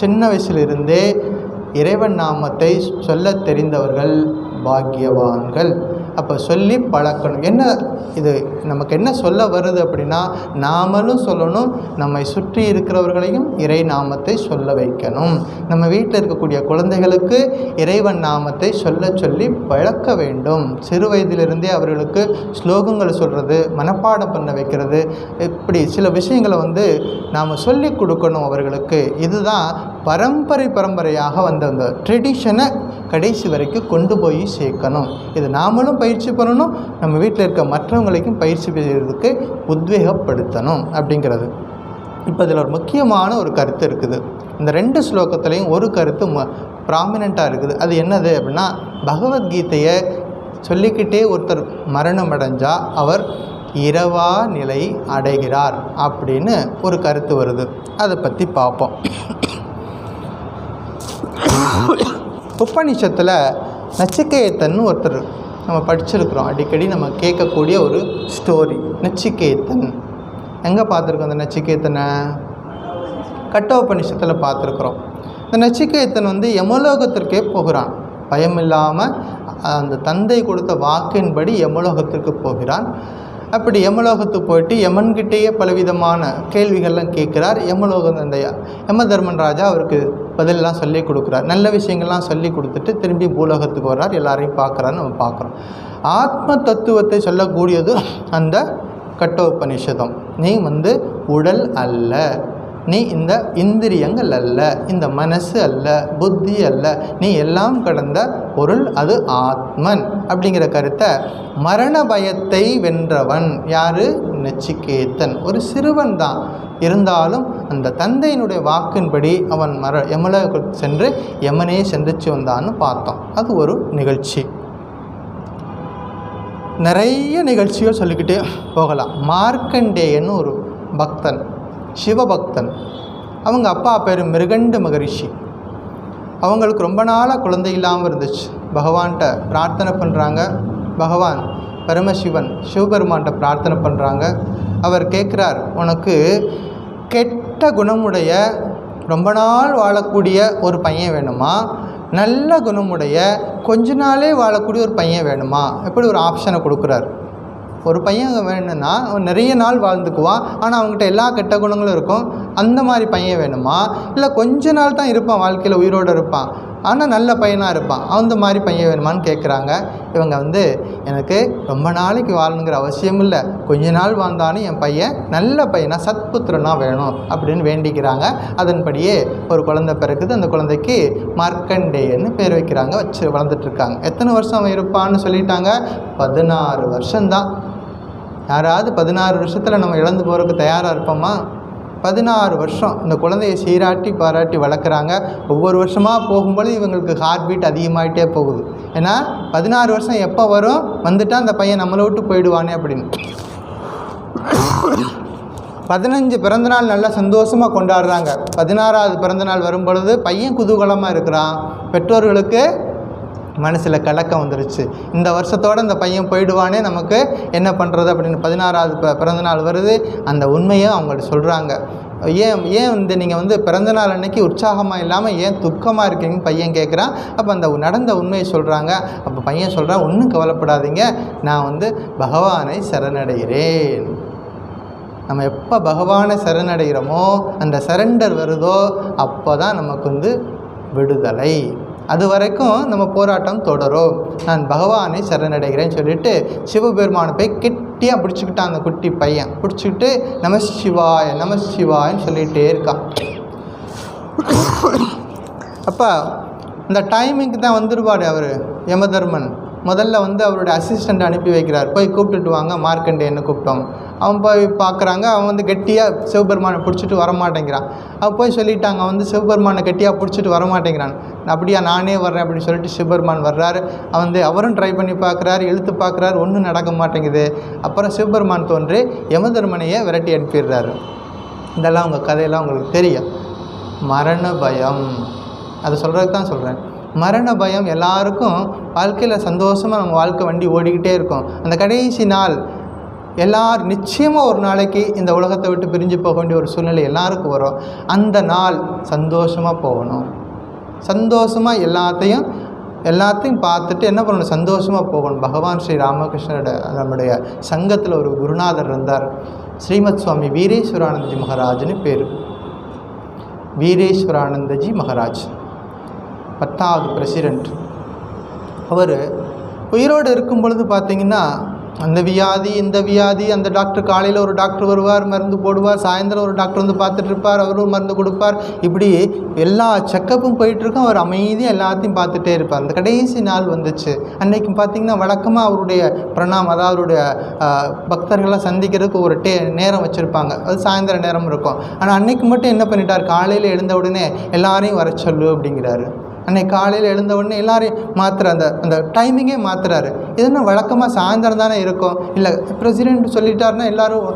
சின்ன வயசுலேருந்தே இறைவன் நாமத்தை சொல்ல தெரிந்தவர்கள் பாக்கியவான்கள். அப்போ சொல்லி பழக்கணும். என்ன இது நமக்கு என்ன சொல்ல வருது அப்படின்னா, நாமளும் சொல்லணும், நம்மை சுற்றி இருக்கிறவர்களையும் இறை நாமத்தை சொல்ல வைக்கணும். நம்ம வீட்டில் இருக்கக்கூடிய குழந்தைகளுக்கு இறைவன் நாமத்தை சொல்ல சொல்லி பழக்க வேண்டும். சிறு வயதிலிருந்தே அவர்களுக்கு ஸ்லோகங்கள் சொல்கிறது, மனப்பாடம் பண்ண வைக்கிறது, இப்படி சில விஷயங்களை நாம் சொல்லி கொடுக்கணும் அவர்களுக்கு. இதுதான் பரம்பரையாக வந்த அந்த ட்ரெடிஷனை கடைசி வரைக்கும் கொண்டு போய் சேர்க்கணும். இது நாமளும் பயிற்சி பண்ணணும், நம்ம வீட்டில் இருக்க மற்றவங்களையும் பயிற்சி செய்கிறதுக்கு உத்வேகப்படுத்தணும் அப்படிங்கிறது. இப்போ இதில் ஒரு முக்கியமான ஒரு கருத்து இருக்குது. இந்த 2 ஸ்லோகத்துலேயும் ஒரு கருத்து ப்ராமினெண்ட்டாக இருக்குது. அது என்னது அப்படின்னா, பகவத்கீதையை சொல்லிக்கிட்டே ஒருத்தர் மரணம் அடைஞ்சால் அவர் இரவா நிலை அடைகிறார் அப்படின்னு ஒரு கருத்து வருது. அதை பற்றி பார்ப்போம். உபநிஷத்தில் நச்சிகேதன் ஒருத்தர் நம்ம படிச்சிருக்கிறோம், அடிக்கடி நம்ம கேட்கக்கூடிய ஒரு ஸ்டோரி. நச்சிகேதன் எங்கே பார்த்துருக்கோம்? அந்த நச்சிகேதனை கட்டோபனிஷத்தில் பார்த்துருக்குறோம். இந்த நச்சிகேதன் யமலோகத்திற்கே போகிறான். பயம் இல்லாமல் அந்த தந்தை கொடுத்த வாக்கின்படி யமலோகத்திற்கு போகிறான். அப்படி யமலோகத்துக்கு போயிட்டு யமன்கிட்டேயே பலவிதமான கேள்விகள்லாம் கேட்குறார். யமலோகம் அந்த யமதர்மன் ராஜா அவருக்கு பதிலெலாம் சொல்லி கொடுக்குறார். நல்ல விஷயங்கள்லாம் சொல்லி கொடுத்துட்டு திரும்பி பூலோகத்துக்கு வர்றார். எல்லாரையும் பார்க்குறான்னு நம்ம பார்க்குறோம். ஆத்ம தத்துவத்தை சொல்லக்கூடியது அந்த கட்டோபனிஷதம். நீ உடல் அல்ல, நீ இந்த இந்திரியங்கள் அல்ல, இந்த மனசு அல்ல, புத்தி அல்ல, நீ எல்லாம் கடந்த பொருள், அது ஆத்மன் அப்படிங்கிற கருத்தை மரண பயத்தை வென்றவன் யார்? நச்சிகேதன். ஒரு சிறுவன் தான், இருந்தாலும் அந்த தந்தையினுடைய வாக்கின்படி அவன் யமலோகத்துக்கு சென்று யமனே சென்றுச்சு வந்தான்னு பார்த்தோம். அது ஒரு நிகழ்ச்சி. நிறைய நிகழ்ச்சிகள் சொல்லிக்கிட்டே போகலாம். மார்க்கண்டேயன்னு ஒரு பக்தன், சிவபக்தன். அவங்க அப்பா பேர் மிருகண்ட மகரிஷி. அவங்களுக்கு ரொம்ப நாளாக குழந்தை இல்லாமல் இருந்துச்சு. பகவான்கிட்ட பிரார்த்தனை பண்ணுறாங்க. பகவான் பரமசிவன் சிவபெருமான்கிட்ட பிரார்த்தனை பண்ணுறாங்க. அவர் கேட்குறார், உனக்கு கெட்ட குணமுடைய ரொம்ப நாள் வாழக்கூடிய ஒரு பையன் வேணுமா, நல்ல குணமுடைய கொஞ்ச நாளே வாழக்கூடிய ஒரு பையன் வேணுமா? எப்படி ஒரு ஆப்ஷனை கொடுக்குறார். ஒரு பையன் வேணும்னா அவன் நிறைய நாள் வாழ்ந்துக்குவான், ஆனால் அவங்ககிட்ட எல்லா கெட்ட குணங்களும் இருக்கும். அந்த மாதிரி பையன் வேணுமா, இல்லை கொஞ்ச நாள் தான் இருப்பான், வாழ்க்கையில் உயிரோடு இருப்பான், ஆனால் நல்ல பையனாக இருப்பான், அந்த மாதிரி பையன் வேணுமான்னு கேட்குறாங்க. இவங்க எனக்கு ரொம்ப நாளைக்கு வாழணுங்கிற அவசியம் இல்லை, கொஞ்ச நாள் வாழ்ந்தாலும் என் பையன் நல்ல பையனாக சத்புத்திரனாக வேணும் அப்படின்னு வேண்டிக்கிறாங்க. அதன்படியே ஒரு குழந்தை பிறக்குது. அந்த குழந்தைக்கு மார்க்கண்டேயன்னு பேர் வைக்கிறாங்க. வச்சு வளர்ந்துட்டுருக்காங்க. எத்தனை வருஷம் அவன் இருப்பான்னு சொல்லிட்டாங்க? 16 வருஷம்தான். யாராவது 16 வருஷத்தில் நம்ம இழந்து போகிறதுக்கு தயாராக இருப்போமா? 16 வருஷம் இந்த குழந்தையை சீராட்டி பாராட்டி வளர்க்குறாங்க. ஒவ்வொரு வருஷமாக போகும்போது இவங்களுக்கு ஹார்ட் பீட் அதிகமாகிட்டே போகுது. ஏன்னா 16 வருஷம் எப்போ வரும், வந்துட்டால் அந்த பையன் நம்மளை விட்டு போயிடுவானே அப்படின்னு. 15 பிறந்தநாள் நல்லா சந்தோஷமாக கொண்டாடுறாங்க. 16வது பிறந்தநாள் வரும் பொழுது பையன் குதூகலமாக இருக்கிறான். பெற்றோர்களுக்கு மனசில் கலக்கம் வந்துருச்சு. இந்த வருஷத்தோடு இந்த பையன் போயிடுவானே, நமக்கு என்ன பண்ணுறது அப்படின்னு. 16வது பிறந்தநாள் வருது. அந்த உண்மையை அவங்கள்ட்ட சொல்கிறாங்க. ஏன் நீங்கள் பிறந்தநாள் அன்னைக்கு உற்சாகமாக இல்லாமல் ஏன் துக்கமாக இருக்கீங்கன்னு பையன் கேட்குறான். அப்போ அந்த நடந்த உண்மையை சொல்கிறாங்க. அப்போ பையன் சொல்கிறான், ஒன்றும் கவலைப்படாதீங்க, நான் பகவானை சரணடைகிறேன். நம்ம எப்போ பகவானை சரணடைகிறோமோ, அந்த சரண்டர் வருதோ, அப்போ தான் நமக்கு விடுதலை. அது வரைக்கும் நம்ம போராட்டம் தொடரும். நான் பகவானை சரணடைகிறேன்னு சொல்லிட்டு சிவபெருமானை போய் கெட்டியாக பிடிச்சிக்கிட்டான். அந்த குட்டி பையன் பிடிச்சிக்கிட்டு நமசிவாய நமசிவாயன்னு சொல்லிகிட்டே இருக்கான். அப்போ இந்த டைமிங்க்கு தான் வந்துடுவார் அவர் யமதர்மன். முதல்ல அவருடைய அசிஸ்டண்ட் அனுப்பி வைக்கிறார். போய் கூப்பிட்டுட்டு வாங்க, மார்க்கண்டேயன்னு கூப்பிட்டோம். அவன் போய் பார்க்குறாங்க. அவன் கெட்டியாக சிவபெருமானை பிடிச்சிட்டு வரமாட்டேங்கிறான். அவன் போய் சொல்லிட்டாங்க, சிவபெருமானை கெட்டியாக பிடிச்சிட்டு வரமாட்டேங்கிறான். அப்படியா, நானே வர்றேன் அப்படின்னு சொல்லிட்டு சிவபெருமான் வர்றாரு. அவரும் ட்ரை பண்ணி பார்க்குறாரு, இழுத்து பார்க்குறாரு, ஒன்றும் நடக்க மாட்டேங்குது. அப்புறம் சிவபெருமான் தோன்றி யமதர்மனையே விரட்டி அனுப்பிடுறாரு. இதெல்லாம் உங்கள் கதையெல்லாம் உங்களுக்கு தெரியும். மரண பயம், அதை சொல்கிறதுக்கு தான் சொல்கிறேன். மரண பயம் எல்லாருக்கும் வாழ்க்கையில் சந்தோஷமாக நம்ம வாழ்க்கை வண்டி ஓடிக்கிட்டே இருக்கும். அந்த கடைசி நாள் எல்லாரும் நிச்சயமாக ஒரு நாளைக்கு இந்த உலகத்தை விட்டு பிரிஞ்சு போக வேண்டிய ஒரு சூழ்நிலை எல்லாருக்கும் வரும். அந்த நாள் சந்தோஷமாக போகணும். சந்தோஷமாக எல்லாத்தையும் பார்த்துட்டு என்ன பண்ணணும், சந்தோஷமாக போகணும். பகவான் ஸ்ரீ ராமகிருஷ்ணரோட நம்முடைய சங்கத்தில் ஒரு குருநாதர் இருந்தார். ஸ்ரீமத் சுவாமி வீரேஸ்வரானந்தஜி மகாராஜ்னு பேர். வீரேஸ்வரானந்தஜி மகாராஜ் 10வது பிரசிடெண்ட். அவர் உயிரோடு இருக்கும் பொழுது பார்த்திங்கன்னா அந்த வியாதி இந்த வியாதி, அந்த டாக்டர் காலையில் ஒரு டாக்டர் வருவார், மருந்து போடுவார், சாயந்தரம் ஒரு டாக்டர் பார்த்துட்டு இருப்பார், அவரும் மருந்து கொடுப்பார். இப்படி எல்லா செக்கப்பும் போயிட்டுருக்கும். அவர் அமைதியாக எல்லாத்தையும் பார்த்துட்டே இருப்பார். அந்த கடைசி நாள் வந்துச்சு. அன்றைக்கி பார்த்திங்கன்னா வழக்கமாக அவருடைய பிரணாம், அதாவது அவருடைய பக்தர்களை சந்திக்கிறதுக்கு ஒரு நேரம் வச்சுருப்பாங்க. அது சாயந்தர நேரம் இருக்கும். ஆனால் அன்றைக்கி மட்டும் என்ன பண்ணிட்டார், காலையில் எழுந்த உடனே எல்லாரையும் வர சொல்லு அப்படிங்கிறாரு. அன்றைக்கி காலையில் எழுந்த உடனே எல்லாரையும் மாற்றுற அந்த டைமிங்கே மாற்றுறாரு. இதுன்னா வழக்கமாக சாயந்தரம் தானே இருக்கும். இல்லை பிரசிடெண்ட் சொல்லிட்டாருன்னா எல்லோரும்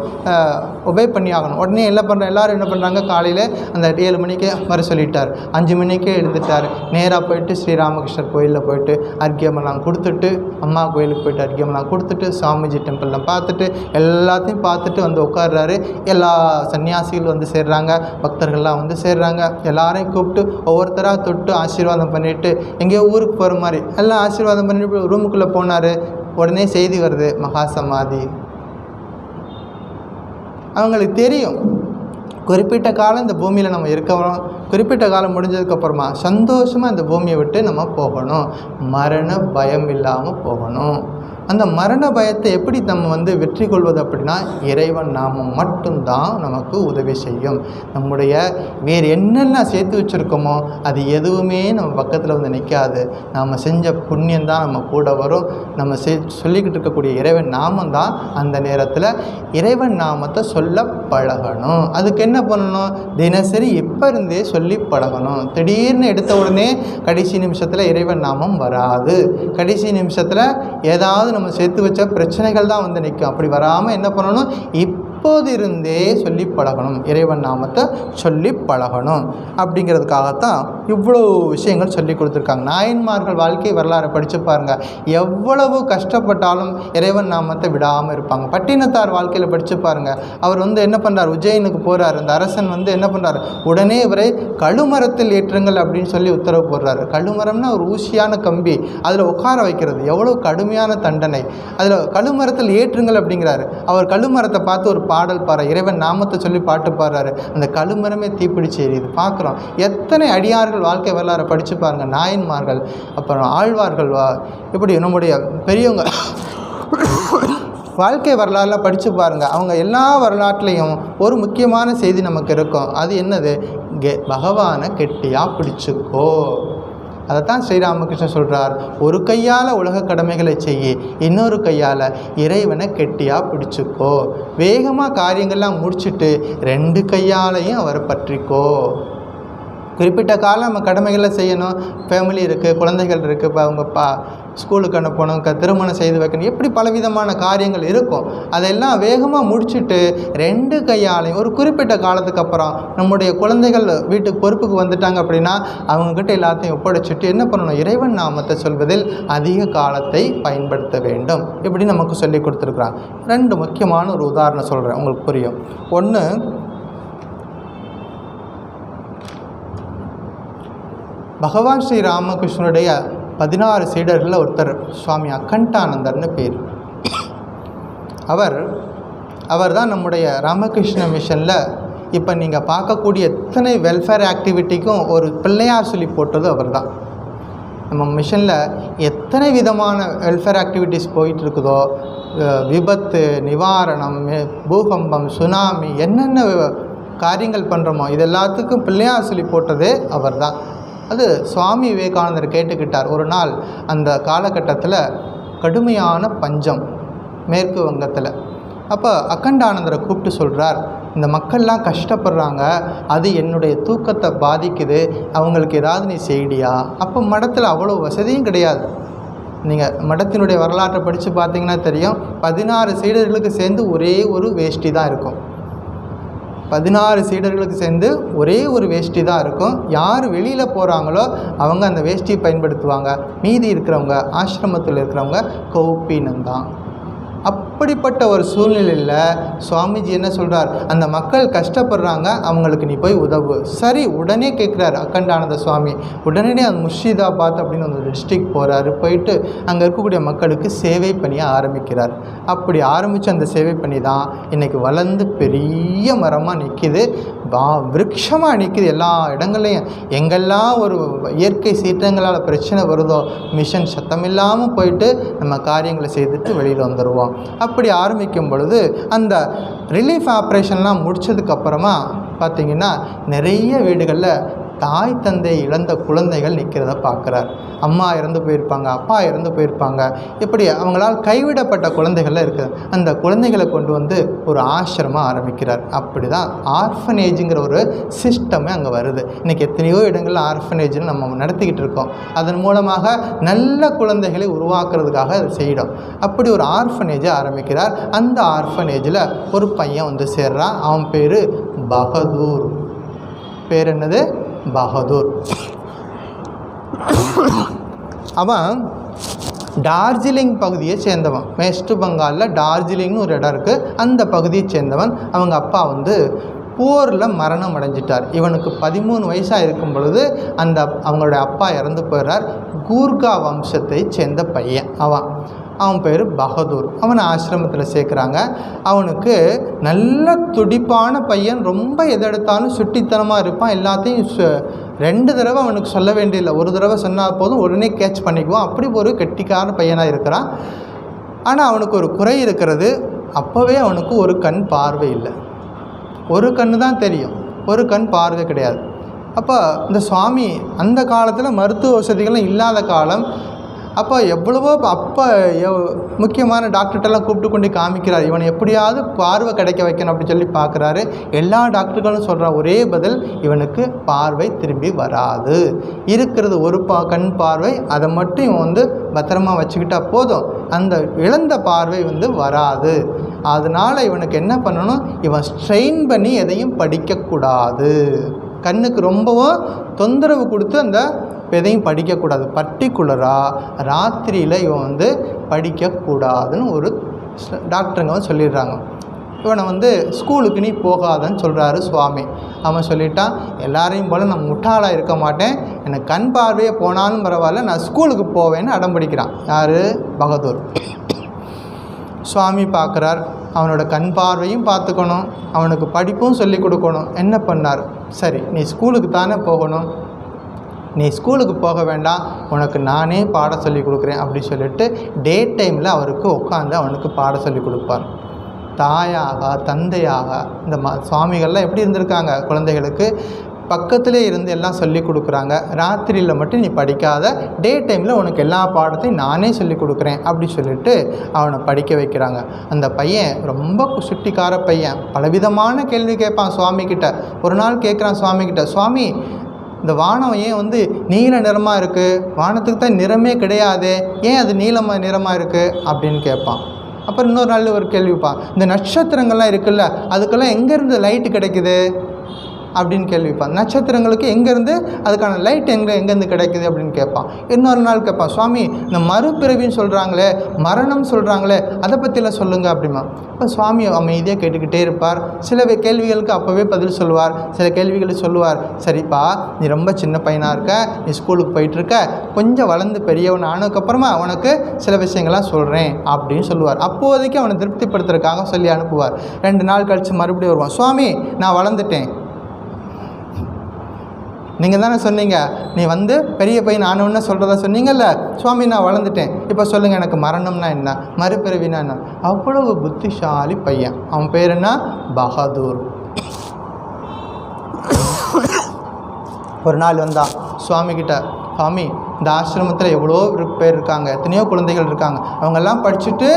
ஒபே பண்ணி ஆகணும். உடனே எல்லோரும் என்ன பண்ணுறாங்க, காலையில் அந்த 7 மணிக்கே வர சொல்லிட்டார். 5 மணிக்கே எழுந்துட்டார். நேராக போயிட்டு ஸ்ரீராமகிருஷ்ணர் கோயிலில் போயிட்டு அர்க்கியமெல்லாம் கொடுத்துட்டு, அம்மா கோயிலுக்கு போயிட்டு அர்க்கியமெல்லாம் கொடுத்துட்டு, சாமிஜி டெம்பிளில் பார்த்துட்டு எல்லாத்தையும் பார்த்துட்டு உட்கார்றாரு. எல்லா சன்னியாசிகள் சேர்றாங்க, பக்தர்கள்லாம் சேர்றாங்க. எல்லாரையும் கூப்பிட்டு ஒவ்வொருத்தராக தொட்டு ஆசீர்வாதம் பண்ணிவிட்டு எங்கேயோ ஊருக்கு போகிற மாதிரி எல்லாம் ஆசீர்வாதம் பண்ணிட்டு ரூமுக்குள்ளே போனார். உடனே செய்தி வருது, மகா சமாதி. அவங்களுக்கு தெரியும் குறிப்பிட்ட காலம் இந்த பூமியில் நம்ம இருக்கிறோம், குறிப்பிட்ட காலம் முடிஞ்சதுக்கப்புறமா சந்தோஷமாக இந்த பூமியை விட்டு நம்ம போகணும், மரண பயம் இல்லாமல் போகணும். அந்த மரண பயத்தை எப்படி நம்ம வெற்றி கொள்வது அப்படின்னா, இறைவன் நாமம் மட்டும்தான் நமக்கு உதவி செய்யும். நம்முடைய வேறு என்னென்ன சேர்த்து வச்சுருக்கோமோ அது எதுவுமே நம்ம பக்கத்தில் நிற்காது. நாம் செஞ்ச புண்ணியந்தான் நம்ம கூட வரும். நம்ம சொல்லிக்கிட்டு இருக்கக்கூடிய இறைவன் நாமம் தான் அந்த நேரத்தில் இறைவன் நாமத்தை சொல்ல பழகணும். அதுக்கு என்ன பண்ணணும்? தினசரி இப்போ இருந்தே சொல்லி பழகணும். திடீர்னு எடுத்த உடனே கடைசி நிமிஷத்தில் இறைவன் நாமம் வராது. கடைசி நிமிஷத்தில் ஏதாவது நம்ம சேர்த்து வச்ச பிரச்சனைகள் தான் நிற்கும். அப்படி வராமல் என்ன பண்ணணும்? இப்போது இருந்தே சொல்லி பழகணும், இறைவன் நாமத்தை சொல்லி பழகணும். அப்படிங்கிறதுக்காகத்தான் இவ்வளோ விஷயங்கள் சொல்லி கொடுத்துருக்காங்க. நாயன்மார்கள் வாழ்க்கை வரலாறு படித்து பாருங்கள். எவ்வளவு கஷ்டப்பட்டாலும் இறைவன் நாமத்தை விடாமல் இருப்பாங்க. பட்டினத்தார் வாழ்க்கையில் படித்து பாருங்கள். அவர் என்ன பண்ணுறார்? உஜ்ஜயினுக்கு போகிறார். அந்த அரசன் என்ன பண்ணுறார்? உடனே இவரை கழுமரத்தில் ஏற்றுங்கள் அப்படின்னு சொல்லி உத்தரவு போடுறாரு. கழுமரம்னா ஒரு ஊசியான கம்பி, அதில் உட்கார வைக்கிறது. எவ்வளோ கடுமையான தண்டனை! அதில் கழுமரத்தில் ஏற்றுங்கள் அப்படிங்கிறாரு. அவர் கழுமரத்தை பார்த்து ஒரு பாடல் பாடுற, இறைவன் நாமத்தை சொல்லி பாட்டு பாடுறாரு. அந்த கழுமரமே தீப்பிடிச்சு எரியுது. பார்க்குறோம். எத்தனை அடியார்கள் வாழ்க்கை வரலாறு படித்து பாருங்கள். நாயன்மார்கள், அப்புறம் ஆழ்வார்கள், இப்படி நம்முடைய பெரியவங்க வாழ்க்கை வரலாறுலாம் படித்து பாருங்கள். அவங்க எல்லா வரலாற்றுலேயும் ஒரு முக்கியமான செய்தி நமக்கு இருக்கும். அது என்னது? பகவானை கெட்டியாக பிடிச்சிக்கோ. அதைத்தான் ஸ்ரீராமகிருஷ்ணன் சொல்கிறார். ஒரு கையால் உலக கடமைகளை செய்ய, இன்னொரு கையால் இறைவனை கெட்டியாக பிடிச்சிக்கோ. வேகமாக காரியங்கள்லாம் முடிச்சுட்டு 2 கையாலையும் அவரை பற்றிக்கோ. குறிப்பிட்ட காலம் நம்ம கடமைகளை செய்யணும். ஃபேமிலி இருக்குது, குழந்தைகள் இருக்குது, இப்போ அவங்க ஸ்கூலுக்கு அனுப்பணும், திருமணம் செய்து வைக்கணும், எப்படி பலவிதமான காரியங்கள் இருக்கும். அதெல்லாம் வேகமாக முடிச்சுட்டு 2 கையாலையும் ஒரு குறிப்பிட்ட காலத்துக்கு அப்புறம் நம்முடைய குழந்தைகள் வீட்டுக்கு பொறுப்புக்கு வந்துட்டாங்க அப்படின்னா அவங்கக்கிட்ட எல்லாத்தையும் ஒப்படைச்சிட்டு என்ன பண்ணணும்? இறைவன் நாமத்தை சொல்வதில் அதிக காலத்தை பயன்படுத்த வேண்டும். இப்படி நமக்கு சொல்லி கொடுத்துருக்குறாங்க. 2 முக்கியமான ஒரு உதாரணம் சொல்கிறேன், உங்களுக்கு புரியும். ஒன்று, பகவான் ஸ்ரீ ராமகிருஷ்ணனுடைய 16 சீடர்களில் ஒருத்தர் சுவாமி அக்கண்டானந்தர்னு பேர். அவர் தான் நம்முடைய ராமகிருஷ்ண மிஷனில் இப்போ நீங்கள் பார்க்கக்கூடிய எத்தனை வெல்ஃபேர் ஆக்டிவிட்டிக்கும் ஒரு பிள்ளையார் சொல்லி போட்டது அவர் தான். நம்ம மிஷனில் எத்தனை விதமான வெல்ஃபேர் ஆக்டிவிட்டீஸ் போயிட்டுருக்குதோ, விபத்து நிவாரணம், பூகம்பம், சுனாமி, என்னென்ன காரியங்கள் பண்ணுறோமோ இது எல்லாத்துக்கும் பிள்ளையார் சொல்லி போட்டதே அவர் தான். அது சுவாமி விவேகானந்தர் கேட்டுக்கிட்டார். ஒரு நாள் அந்த காலகட்டத்தில் கடுமையான பஞ்சம் மேற்கு வங்கத்தில். அப்போ அக்கண்டானந்தரை கூப்பிட்டு சொல்கிறார், இந்த மக்கள்லாம் கஷ்டப்படுறாங்க, அது என்னுடைய தூக்கத்தை பாதிக்குது, அவங்களுக்கு ஏதாவது நீ செய்டியா? அப்போ மடத்தில் அவ்வளோ வசதியும் கிடையாது. நீங்கள் மடத்தினுடைய வரலாற்றை படித்து பார்த்தீங்கன்னா தெரியும். 16 சீடர்களுக்கு சேர்ந்து ஒரே ஒரு வேஷ்டி தான் இருக்கும். 16 சீடர்களுக்கு சேர்ந்து ஒரே ஒரு வேஷ்டி தான் இருக்கும். யார் வெளியில் போகிறாங்களோ அவங்க அந்த வேஷ்டியை பயன்படுத்துவாங்க. மீதி இருக்கிறவங்க, ஆசிரமத்தில் இருக்கிறவங்க கௌப்பீனந்தான். அப்படிப்பட்ட ஒரு சூழ்நிலையில் சுவாமிஜி என்ன சொல்கிறார்? அந்த மக்கள் கஷ்டப்படுறாங்க, அவங்களுக்கு நீ போய் உதவு. சரி, உடனே கேட்குறாரு அக்கண்டானந்த சுவாமி. உடனே அந்த முர்ஷிதாபாத் அப்படின்னு ஒரு டிஸ்ட்ரிக்ட் போகிறாரு. போயிட்டு அங்கே இருக்கக்கூடிய மக்களுக்கு சேவை பணியை ஆரம்பிக்கிறார். அப்படி ஆரம்பித்த அந்த சேவை பணி தான் இன்றைக்கி வளர்ந்து பெரிய மரமாக நிற்கிது, விருட்சமாக நிற்கிது. எல்லா இடங்கள்லையும் எங்கெல்லாம் ஒரு இயற்கை சீற்றங்களால் பிரச்சனை வருதோ மிஷன் சத்தமில்லாமல் போயிட்டு நம்ம காரியங்களை செய்துட்டு வெளியில் வந்துடுவோம். அப்படி ஆரம்பிக்கும் பொழுது அந்த ரிலீஃப் ஆப்ரேஷன்லாம் முடித்ததுக்கப்புறமா பார்த்திங்கன்னா நிறைய வீடுகளில் தாய் தந்தை இழந்த குழந்தைகள் நிற்கிறத பார்க்குறார். அம்மா இறந்து போயிருப்பாங்க, அப்பா இறந்து போயிருப்பாங்க, இப்படி அவங்களால் கைவிடப்பட்ட குழந்தைகள்லாம் இருக்குது. அந்த குழந்தைகளை கொண்டு வந்து ஒரு ஆசிரமம் ஆரம்பிக்கிறார். அப்படி தான் ஆர்ஃபனேஜுங்கிற ஒரு சிஸ்டமே அங்கே வருது. இன்றைக்கி எத்தனையோ இடங்களில் ஆர்ஃபனேஜ்னு நம்ம நடத்திக்கிட்டு இருக்கோம். அதன் மூலமாக நல்ல குழந்தைகளை உருவாக்குறதுக்காக அதை செய்கிறோம். அப்படி ஒரு ஆர்ஃபனேஜை ஆரம்பிக்கிறார். அந்த ஆர்ஃபனேஜில் ஒரு பையன் சேர்றான். அவன் பேர் பகதூர். பேர் என்னது? பகதூர். அவன் டார்ஜிலிங் பகுதியை சேர்ந்தவன். வெஸ்ட் பெங்காலில் டார்ஜிலிங்னு ஒரு இடம் இருக்குது, அந்த பகுதியை சேர்ந்தவன். அவங்க அப்பா போரில் மரணம் அடைஞ்சிட்டார். இவனுக்கு 13 வயசாக இருக்கும் பொழுது அவங்களுடைய அப்பா இறந்து போயிடுறார். கூர்கா வம்சத்தை சேர்ந்த பையன் அவன். அவன் பேர் பகதூர். அவனை ஆசிரமத்தில் சேர்க்குறாங்க. அவனுக்கு நல்ல துடிப்பான பையன், ரொம்ப எதெடுத்தாலும் சுட்டித்தனமாக இருப்பான். எல்லாத்தையும் 2 தடவை அவனுக்கு சொல்ல வேண்டியதில்லை, ஒரு தடவை சொன்னால் போதும், உடனே கேட்ச் பண்ணிக்குவான். அப்படி ஒரு கெட்டிக்கான பையனாக இருக்கிறான். ஆனால் அவனுக்கு ஒரு குறை இருக்கிறது. அப்போவே அவனுக்கு ஒரு கண் பார்வை இல்லை. ஒரு கண் தான் தெரியும், ஒரு கண் பார்வை கிடையாது. அப்போ இந்த சுவாமி அந்த காலத்தில் மருத்துவ வசதிகளும் இல்லாத காலம். அப்போ எவ்வளவோ முக்கியமான டாக்டர்கிட்டலாம் கூப்பிட்டு கொண்டு காமிக்கிறார். இவனை எப்படியாவது பார்வை கிடைக்க வைக்கணும் அப்படின்னு சொல்லி பார்க்குறாரு. எல்லா டாக்டர்களும் சொல்கிற ஒரே பதில், இவனுக்கு பார்வை திரும்பி வராது. இருக்கிறது ஒரு கண் பார்வை, அதை மட்டும் இவன் பத்திரமா வச்சுக்கிட்டா போதும், அந்த இழந்த பார்வை வராது. அதனால் இவனுக்கு என்ன பண்ணணும், இவன் ஸ்ட்ரெயின் பண்ணி எதையும் படிக்கக்கூடாது. கண்ணுக்கு ரொம்பவும் தொந்தரவு கொடுத்து அந்த எதையும் படிக்கக்கூடாது. பர்டிகுலராக ராத்திரியில் இவன் படிக்கக்கூடாதுன்னு ஒரு டாக்டருங்க சொல்லிடுறாங்க. இவனை ஸ்கூலுக்கு நீ போகாதன்னு சொல்கிறாரு சுவாமி. அவன் சொல்லிட்டான், எல்லாரையும் போல் நான் முட்டாளாக இருக்க மாட்டேன், எனக்கு கண் பார்வையே போனாலும் பரவாயில்ல, நான் ஸ்கூலுக்கு போவேன்னு அடம் பிடிக்கிறான். யார்? பகதூர். சுவாமி பார்க்குறார், அவனோட கண் பார்வையும் பார்த்துக்கணும், அவனுக்கு படிப்பும் சொல்லி கொடுக்கணும். என்ன பண்ணார், சரி நீ ஸ்கூலுக்கு தானே போகணும், நீ ஸ்கூலுக்கு போக வேண்டாம், உனக்கு நானே பாடம் சொல்லி கொடுக்குறேன் அப்படி சொல்லிட்டு டே டைமில் அவருக்கு உட்காந்து அவனுக்கு பாடம் சொல்லி கொடுப்பார். தாயாக தந்தையாக இந்த சுவாமிகள்லாம் எப்படி இருந்திருக்காங்க, குழந்தைகளுக்கு பக்கத்திலே இருந்து எல்லாம் சொல்லி கொடுக்குறாங்க. ராத்திரியில் மட்டும் நீ படிக்காத, டே டைமில் உனக்கு எல்லா பாடத்தையும் நானே சொல்லி கொடுக்குறேன் அப்படி சொல்லிட்டு அவனை படிக்க வைக்கிறாங்க. அந்த பையன் ரொம்ப சுட்டிக்கார பையன், பலவிதமான கேள்வி கேட்பான் சுவாமிக்கிட்ட. ஒரு நாள் கேட்குறான் சுவாமிக்கிட்ட, சுவாமி இந்த வானம் ஏன் நீல நிறமாக இருக்குது, வானத்துக்கு தான் நிறமே கிடையாது, ஏன் அது நிறமாக இருக்குது அப்படின்னு கேட்பான். அப்புறம் இன்னொரு நாள் ஒரு கேள்விப்பான், இந்த நட்சத்திரங்கள்லாம் இருக்குல்ல, அதுக்கெல்லாம் எங்கேருந்து லைட்டு கிடைக்குது அப்படின்னு கேள்விப்பான். நட்சத்திரங்களுக்கு எங்கேருந்து அதுக்கான லைட் எங்கேருந்து கிடைக்குது அப்படின்னு கேட்பான். இன்னொரு நாள் கேட்பான், சுவாமி இந்த மறுபிறவின்னு சொல்கிறாங்களே, மரணம் சொல்கிறாங்களே, அதை பற்றிலாம் சொல்லுங்கள் அப்படிமா. இப்போ சுவாமி அமைதியாக கேட்டுக்கிட்டே இருப்பார். சில கேள்விகளுக்கு அப்போவே பதில் சொல்லுவார், சில கேள்விகளை சொல்லுவார். சரிப்பா நீ ரொம்ப சின்ன பையனாக இருக்க, நீ ஸ்கூலுக்கு போயிட்டுருக்க, கொஞ்சம் வளர்ந்து பெரியவன் ஆனதுக்கப்புறமா அவனுக்கு சில விஷயங்கள்லாம் சொல்கிறேன் அப்படின்னு சொல்லுவார். அப்போதைக்கு அவனை திருப்திப்படுத்துறதுக்காக சொல்லி அனுப்புவார். 2 நாள் கழித்து மறுபடியும் வருவான், சுவாமி நான் வளர்ந்துட்டேன், நீங்கள் தானே சொன்னீங்க, நீ பெரிய பையன் ஆனவன்னு சொல்கிறதா சொன்னீங்கல்ல, சுவாமி நான் வளர்ந்துட்டேன், இப்போ சொல்லுங்கள் எனக்கு மரணம்னா என்ன, மறுபிறவினா என்ன. அவ்வளவு புத்திசாலி பையன். அவன் பேர் என்ன? பகதூர். ஒரு நாள் வந்தான் சுவாமிக்கிட்ட, சுவாமி இந்த ஆசிரமத்தில் எவ்வளோ பேர் இருக்காங்க, எத்தனையோ குழந்தைகள் இருக்காங்க, அவங்கெல்லாம் படிச்சுட்டு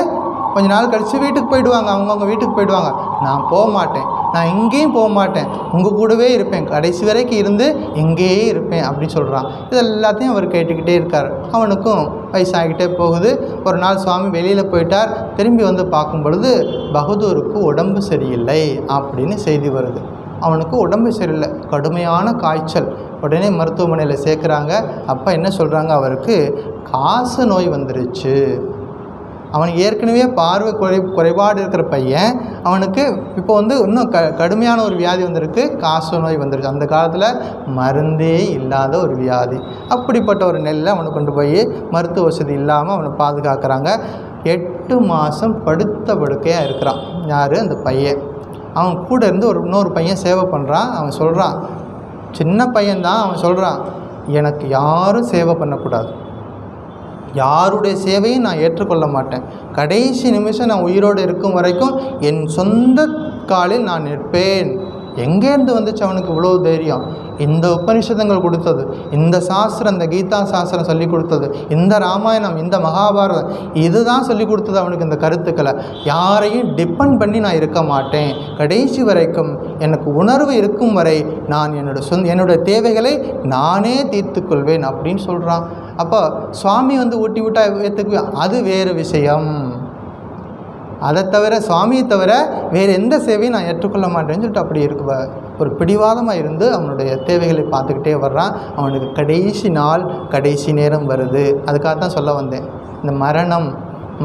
கொஞ்ச நாள் கழித்து வீட்டுக்கு போயிடுவாங்க, அவங்கவுங்க வீட்டுக்கு போயிடுவாங்க, நான் போக மாட்டேன், நான் எங்கேயும் போக மாட்டேன், உங்கள் கூடவே இருப்பேன், கடைசி வரைக்கும் இருந்து எங்கேயே இருப்பேன் அப்படின்னு சொல்கிறான். இது எல்லாத்தையும் அவர் கேட்டுக்கிட்டே இருக்கார். அவனுக்கும் வயசாகிக்கிட்டே போகுது. ஒரு நாள் சுவாமி வெளியில் போயிட்டார். திரும்பி பார்க்கும் பொழுது பகதூருக்கு உடம்பு சரியில்லை அப்படின்னு செய்தி வருது. அவனுக்கு உடம்பு சரியில்லை, கடுமையான காய்ச்சல். உடனே மருத்துவமனையில் சேர்க்குறாங்க. அப்போ என்ன சொல்கிறாங்க, அவருக்கு காச நோய் வந்துருச்சு. அவனுக்கு ஏற்கனவே பார்வை குறைபாடு இருக்கிற பையன், அவனுக்கு இப்போ இன்னும் கடுமையான ஒரு வியாதி வந்திருக்கு, காச நோய் வந்துருச்சு. அந்த காலத்தில் மருந்தே இல்லாத ஒரு வியாதி. அப்படிப்பட்ட ஒரு நெல்லை அவனை கொண்டு போய் மருத்துவ வசதி இல்லாமல் அவனை பாதுகாக்கிறாங்க. 8 மாதம் படுத்த படுக்கையாக இருக்கிறான். யார்? அந்த பையன். அவன் கூட இருந்து இன்னொரு பையன் சேவை பண்ணுறான். அவன் சொல்கிறான், சின்ன பையன்தான், அவன் சொல்கிறான், எனக்கு யாரும் சேவை பண்ணக்கூடாது, யாருடைய சேவையும் நான் ஏற்றுக்கொள்ள மாட்டேன், கடைசி நிமிஷம் நான் உயிரோடு இருக்கும் வரைக்கும் என் சொந்த காலில் நான் நிற்பேன். எங்கேருந்து வந்துச்சு அவனுக்கு இவ்வளோ தைரியம்? இந்த உபனிஷதங்கள் கொடுத்தது, இந்த சாஸ்திரம், இந்த கீதா சாஸ்திரம் சொல்லி கொடுத்தது, இந்த ராமாயணம், இந்த மகாபாரதம், இதுதான் சொல்லி கொடுத்தது அவனுக்கு இந்த கருத்துக்களை. யாரையும் டிபெண்ட் பண்ணி நான் இருக்க மாட்டேன், கடைசி வரைக்கும் எனக்கு உணர்வு இருக்கும் வரை நான் என்னோட தேவைகளை நானே தீர்த்துக்கொள்வேன் அப்படின்னு சொல்கிறான். அப்போ சுவாமி ஊட்டி விட்டா ஏற்றுக்குவேன், அது வேறு விஷயம். அதை தவிர, சுவாமியை தவிர வேறு எந்த சேவையும் நான் ஏற்றுக்கொள்ள மாட்டேன்னு சொல்லிட்டு அப்படி இருக்க ஒரு பிடிவாதமாக இருந்து அவனுடைய தேவைகளை பார்த்துக்கிட்டே வர்றான். அவனுக்கு கடைசி நாள், கடைசி நேரம் வருது. அதுக்காக தான் சொல்ல வந்தேன், இந்த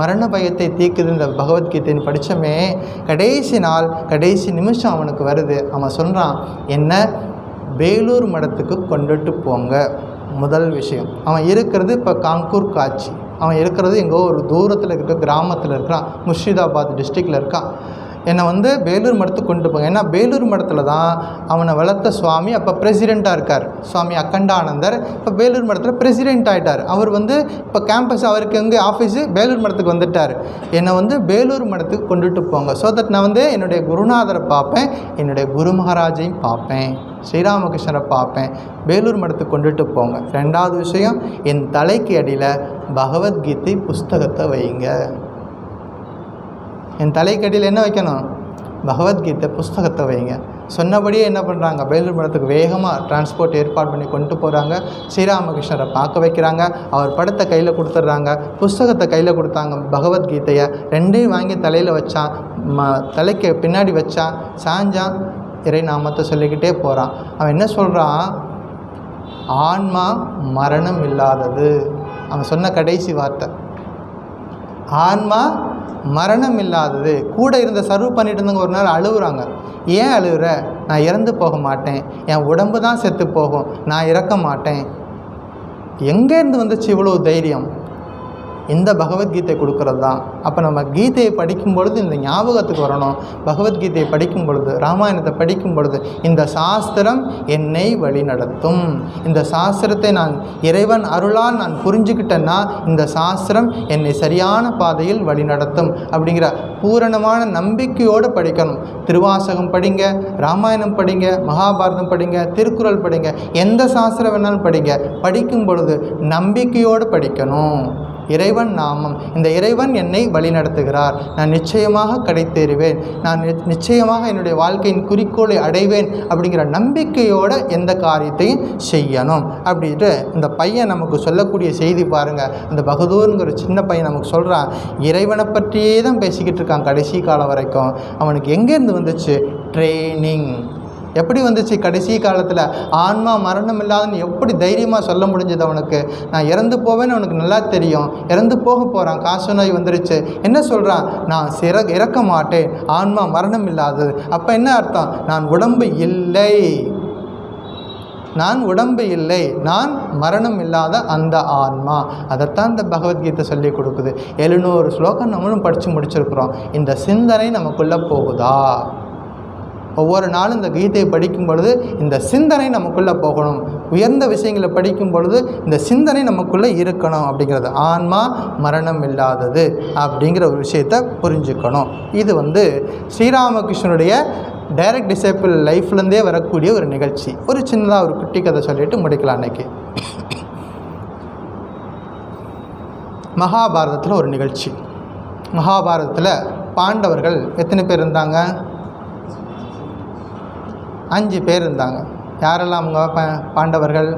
மரண பயத்தை தீக்குது. இந்த பகவத்கீதைன்னு படித்தோமே, கடைசி நாள், கடைசி நிமிஷம் அவனுக்கு வருது. அவன் சொல்கிறான், என்ன வேலூர் மடத்துக்கு கொண்டுட்டு போங்க. முதல் விஷயம், அவன் இருக்கிறது இப்போ காங்கூர் காட்சி, அவன் இருக்கிறது எங்கோ ஒரு தூரத்தில் இருக்க கிராமத்தில் இருக்கிறான், முர்ஷிதாபாத் டிஸ்ட்ரிக்டில் இருக்கான். என்னை வந்து வேலூர் மடத்துக்கு கொண்டு போங்க. ஏன்னா வேலூர் மடத்தில் தான் அவனை வளர்த்த சுவாமி அப்போ பிரசிடெண்ட்டாக இருக்கார். சுவாமி அக்கண்டானந்தர் இப்போ வேலூர் மடத்தில் பிரசிடெண்ட் ஆகிட்டார். அவர் வந்து இப்போ கேம்பஸ் அவருக்கு எங்கே ஆஃபீஸு வேலூர் மடத்துக்கு வந்துட்டார். என்னை வந்து வேலூர் மடத்துக்கு கொண்டுட்டு போங்க. ஸோ தட் நான் வந்து என்னுடைய குருநாதரை பார்ப்பேன், என்னுடைய குரு மகாராஜையும் பார்ப்பேன், ஸ்ரீராமகிருஷ்ணரை பார்ப்பேன். வேலூர் மடத்துக்கு கொண்டுட்டு போங்க. ரெண்டாவது விஷயம், என் தலைக்கு அடியில் பகவத்கீதை புஸ்தகத்தை வைங்க. என் தலைக்கடியில் என்ன வைக்கணும்? பகவத்கீதை புஸ்தகத்தை வைங்க. சொன்னபடியே என்ன பண்ணுறாங்க, வேலூர் மடத்துக்கு வேகமாக டிரான்ஸ்போர்ட் ஏற்பாடு பண்ணி கொண்டு போகிறாங்க. ஸ்ரீராமகிருஷ்ணரை பார்க்க வைக்கிறாங்க. அவர் படத்தை கையில் கொடுத்துட்றாங்க, புஸ்தகத்தை கையில் கொடுத்தாங்க, பகவத்கீதையை ரெண்டையும் வாங்கி தலையில் வச்சான், தலைக்கு பின்னாடி வச்சான், சாஞ்சான், இறை நாமத்தை சொல்லிக்கிட்டே போகிறான். அவன் என்ன சொல்கிறான்? ஆன்மா மரணம் இல்லாதது. அவன் சொன்ன கடைசி வார்த்தை ஆன்மா மரணம் இல்லாதது. கூட இருந்த சர்வ் பண்ணிட்டு இருந்தவங்க ஒரு நாள் அழுகுறாங்க. ஏன் அழுகுற? நான் இறந்து போக மாட்டேன், என் உடம்பு தான் செத்து போகும், நான் இறக்க மாட்டேன். எங்கேருந்து வந்துச்சு இவ்வளோ தைரியம்? இந்த பகவத்கீதை கொடுக்கறது தான். அப்போ நம்ம கீதையை படிக்கும் பொழுது இந்த ஞாபகத்துக்கு வரணும். பகவத்கீதையை படிக்கும் பொழுது, ராமாயணத்தை படிக்கும் பொழுது, இந்த சாஸ்திரம் என்னை வழி நடத்தும். இந்த சாஸ்திரத்தை நான் இறைவன் அருளால் நான் புரிஞ்சுக்கிட்டேன்னா இந்த சாஸ்திரம் என்னை சரியான பாதையில் வழி நடத்தும் அப்படிங்கிற பூரணமான நம்பிக்கையோடு படிக்கணும். திருவாசகம் படிங்க, ராமாயணம் படிங்க, மகாபாரதம் படிங்க, திருக்குறள் படிங்க, எந்த சாஸ்திரம் வேணாலும் படிங்க. படிக்கும் பொழுது நம்பிக்கையோடு படிக்கணும். இறைவன் நாமம், இந்த இறைவன் என்னை வழி நடத்துகிறார், நான் நிச்சயமாக கிடைத்தேறுவேன், நான் நிச்சயமாக என்னுடைய வாழ்க்கையின் குறிக்கோளை அடைவேன் அப்படிங்கிற நம்பிக்கையோடு எந்த காரியத்தையும் செய்யணும் அப்படின்ட்டு இந்த பையன் நமக்கு சொல்லக்கூடிய செய்தி பாருங்கள். இந்த பகதூருங்கிற சின்ன பையன் நமக்கு சொல்கிறான், இறைவனை பற்றியே தான் பேசிக்கிட்டு இருக்கான் கடைசி காலம் வரைக்கும். அவனுக்கு எங்கேருந்து வந்துச்சு? ட்ரைனிங். எப்படி வந்துச்சு? கடைசி காலத்தில் ஆன்மா மரணம் இல்லாதன்னு எப்படி தைரியமாக சொல்ல முடிஞ்சது அவனுக்கு? நான் இறந்து போவேன்னு அவனுக்கு நல்லா தெரியும். இறந்து போக போகிறான், காசு நோய் வந்துருச்சு. என்ன சொல்கிறான்? நான் இறக்க மாட்டேன், ஆன்மா மரணம் இல்லாதது. அப்போ என்ன அர்த்தம்? நான் உடம்பு இல்லை, நான் உடம்பு இல்லை, நான் மரணம் இல்லாத அந்த ஆன்மா. அதைத்தான் இந்த பகவத்கீதை சொல்லி கொடுக்குது. 700 ஸ்லோகம் நம்மளும் படித்து முடிச்சிருக்கிறோம். இந்த சிந்தனை நமக்குள்ளே போகுதா? ஒவ்வொரு நாளும் இந்த கீதையை படிக்கும் பொழுது இந்த சிந்தனை நமக்குள்ளே போகணும். உயர்ந்த விஷயங்களை படிக்கும் பொழுது இந்த சிந்தனை நமக்குள்ளே இருக்கணும் அப்படிங்கிறது. ஆன்மா மரணம் இல்லாதது அப்படிங்கிற ஒரு விஷயத்தை புரிஞ்சுக்கணும். இது வந்து ஸ்ரீராமகிருஷ்ணனுடைய டைரக்ட் டிசைபிள் லைஃப்லேருந்தே வரக்கூடிய ஒரு நிகழ்ச்சி. ஒரு சின்னதாக ஒரு குட்டி கதை சொல்லிட்டு முடிக்கலாம். அன்றைக்கி மகாபாரதத்தில் ஒரு நிகழ்ச்சி. மகாபாரதத்தில் பாண்டவர்கள் எத்தனை பேர் இருந்தாங்க? 5 பேர் இருந்தாங்க. யாரெல்லாம் அவங்க பாண்டவர்கள்?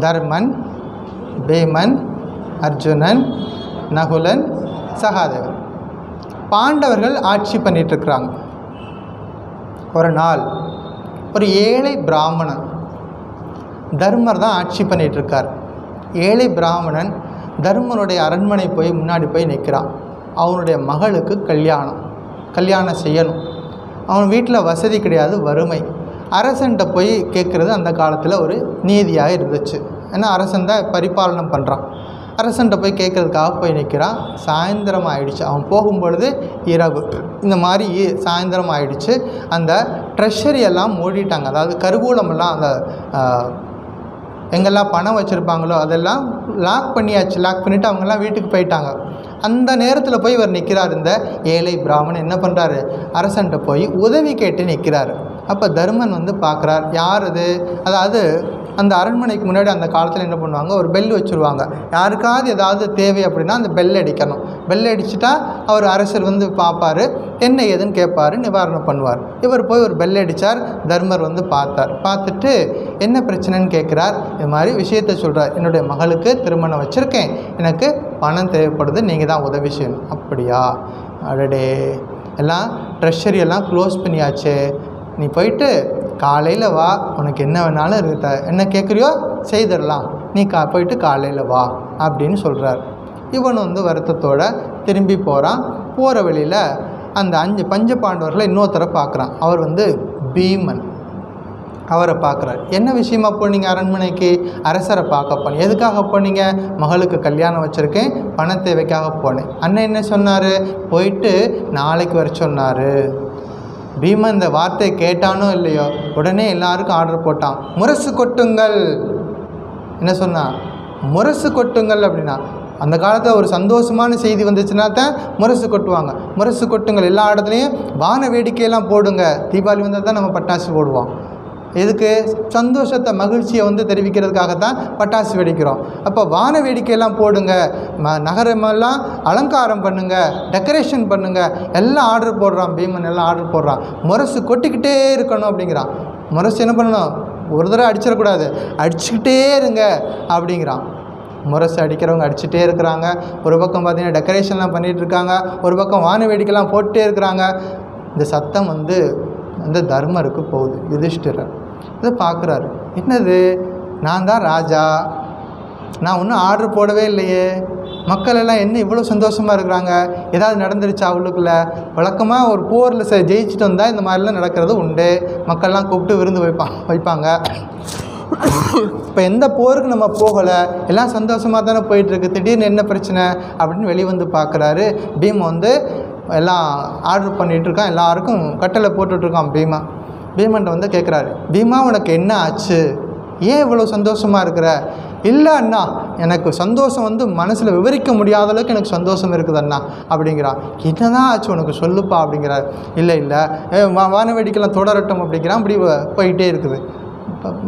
தர்மன், பீமன், அர்ஜுனன், நகுலன், சகாதேவன். பாண்டவர்கள் ஆட்சி பண்ணிகிட்ருக்குறாங்க. ஒரு நாள் ஒரு ஏழை பிராமணன், தர்மர் தான் ஆட்சி பண்ணிகிட்ருக்கார். ஏழை பிராமணன் தர்மனுடைய அரண்மனை போய் முன்னாடி போய் நிற்கிறான். அவனுடைய மகளுக்கு கல்யாணம் செய்யணும். அவன் வீட்டில் வசதி கிடையாது, வறுமை. அரசன்கிட்ட போய் கேட்குறது அந்த காலத்தில் ஒரு நீதியாக இருந்துச்சு. ஏன்னா அரசன் தான் பரிபாலனம் பண்ணுறான். அரசன்கிட்ட போய் கேட்குறதுக்காக போய் நிற்கிறான். சாயந்தரம் ஆகிடுச்சு. அவன் போகும்பொழுது இரவு. இந்த மாதிரி சாயந்தரம் ஆகிடுச்சு. அந்த ட்ரெஷரியெல்லாம் மூடிட்டாங்க. அதாவது கருவூலமெல்லாம் அந்த எங்கெல்லாம் பணம் வச்சுருப்பாங்களோ அதெல்லாம் லாக் பண்ணியாச்சு. லாக் பண்ணிவிட்டு அவங்கெல்லாம் வீட்டுக்கு போயிட்டாங்க. அந்த நேரத்தில் போய் இவர் நிற்கிறார். இந்த ஏழை பிராமணன் என்ன பண்ணுறாரு? அரசன்கிட்ட போய் உதவி கேட்டு நிற்கிறார். அப்போ தர்மன் வந்து பார்க்குறார், யார் அது? அதாவது அந்த அரண்மனைக்கு முன்னாடி அந்த காலத்தில் என்ன பண்ணுவாங்க, ஒரு பெல் வச்சுருவாங்க. யாருக்காவது ஏதாவது தேவை அப்படின்னா அந்த பெல் அடிக்கணும். பெல் அடிச்சுட்டா அவர் அரசர் வந்து பார்ப்பார், என்ன ஏதுன்னு கேட்பார், நிவாரணம் பண்ணுவார். இவர் போய் ஒரு பெல் அடித்தார். தர்மர் வந்து பார்த்துட்டு என்ன பிரச்சனைன்னு கேட்குறார். இது மாதிரி விஷயத்த சொல்கிறார். என்னுடைய மகளுக்கு திருமணம் வச்சுருக்கேன், எனக்கு பணம் தேவைப்படுது, நீங்கள் தான் உதவி செய்யணும். அப்படியா? அடடே, எல்லாம் ட்ரெஷரி எல்லாம் க்ளோஸ் பண்ணியாச்சு, நீ போயிட்டு காலையில் வா, உனக்கு என்ன வேணாலும் இருக்க, என்ன கேட்குறியோ செய்திடலாம், நீ போயிட்டு காலையில் வா அப்படின்னு சொல்கிறார். இவன் வந்து வருத்தத்தோடு திரும்பி போகிறான். போகிற வழியில் அந்த 5 பஞ்ச பாண்டவர்களை இன்னொருத்தரை பார்க்குறான். அவர் வந்து பீமன். அவரை பார்க்குறாரு. என்ன விஷயமா போனீங்க அரண்மனைக்கு? அரசரை பார்க்க போனேன். எதுக்காக போனீங்க? மகளுக்கு கல்யாணம் வச்சுருக்கேன், பண தேவைக்காக போனேன். அண்ணன் என்ன சொன்னார்? போயிட்டு நாளைக்கு வர சொன்னார். பீமன் இந்த வார்த்தையை கேட்டானோ இல்லையோ, உடனே எல்லாருக்கும் ஆர்டர் போட்டான், முரசு கொட்டுங்கள். என்ன சொன்னா? முரசு கொட்டுங்கள் அப்படின்னா, அந்த காலத்தில் ஒரு சந்தோஷமான செய்தி வந்துச்சுன்னா தான் முரசு கொட்டுவாங்க. முரசு கொட்டுங்கள், எல்லா இடத்துலையும் வான வேடிக்கையெல்லாம் போடுங்க. தீபாவளி வந்தால் தான் நம்ம பட்டாசு போடுவோம். எதுக்கு? சந்தோஷத்தை, மகிழ்ச்சியை தெரிவிக்கிறதுக்காக தான் பட்டாசு வெடிக்கிறோம். அப்போ வான வேடிக்கையெல்லாம் போடுங்க, நகரமெல்லாம் அலங்காரம் பண்ணுங்கள், டெக்கரேஷன் பண்ணுங்கள், எல்லாம் ஆர்டர் போடுறான். பீமன் எல்லாம் ஆர்டர் போடுறான். முரசு கொட்டிக்கிட்டே இருக்கணும் அப்படிங்கிறான். முரசு என்ன பண்ணணும்? ஒரு தடவை அடிச்சிடக்கூடாது, அடிச்சுக்கிட்டே இருங்க அப்படிங்கிறான். முரசு அடிக்கிறவங்க அடிச்சுட்டே இருக்கிறாங்க. ஒரு பக்கம் பார்த்திங்கன்னா டெக்கரேஷன்லாம் பண்ணிகிட்ருக்காங்க, ஒரு பக்கம் வான வேடிக்கைலாம் போட்டுகிட்டே இருக்கிறாங்க. இந்த சத்தம் அந்த தர்மருக்கு போகுது. யுதிஷ்டிரர் இதை பார்க்குறாரு. என்னது, நான் தான் ராஜா, நான் ஒன்றும் ஆர்டர் போடவே இல்லையே, மக்கள் எல்லாம் என்ன இவ்வளோ சந்தோஷமாக இருக்கிறாங்க, ஏதாவது நடந்துருச்சா அவளுக்குள்ளே? வழக்கமாக ஒரு போரில் ஜெயிச்சுட்டு வந்தால் இந்த மாதிரிலாம் நடக்கிறது உண்டு. மக்கள்லாம் கூப்பிட்டு விருந்து வைப்பாங்க. இப்போ எந்த போருக்கு நம்ம போகலை, எல்லாம் சந்தோஷமாக தானே போயிட்டுருக்கு, திடீர்னு என்ன பிரச்சனை அப்படின்னு வெளியே பார்க்குறாரு. பீமன் எல்லாம் ஆர்டர் பண்ணிகிட்ருக்கான், எல்லாருக்கும் கட்டளை போட்டுட்ருக்கான். பீமன்ட்ட கேட்குறாரு, பீமா உனக்கு என்ன ஆச்சு, ஏன் இவ்வளோ சந்தோஷமாக இருக்கிற? இல்லை அண்ணா, எனக்கு சந்தோஷம் மனசில் விவரிக்க முடியாத அளவுக்கு எனக்கு சந்தோஷம் இருக்குது அண்ணா அப்படிங்கிறான். என்னதான் ஆச்சு உனக்கு சொல்லுப்பா அப்படிங்கிறார். இல்லை வான வேடிக்கைலாம் தொடரட்டும் அப்படிங்கிறான். அப்படி போயிட்டே இருக்குது.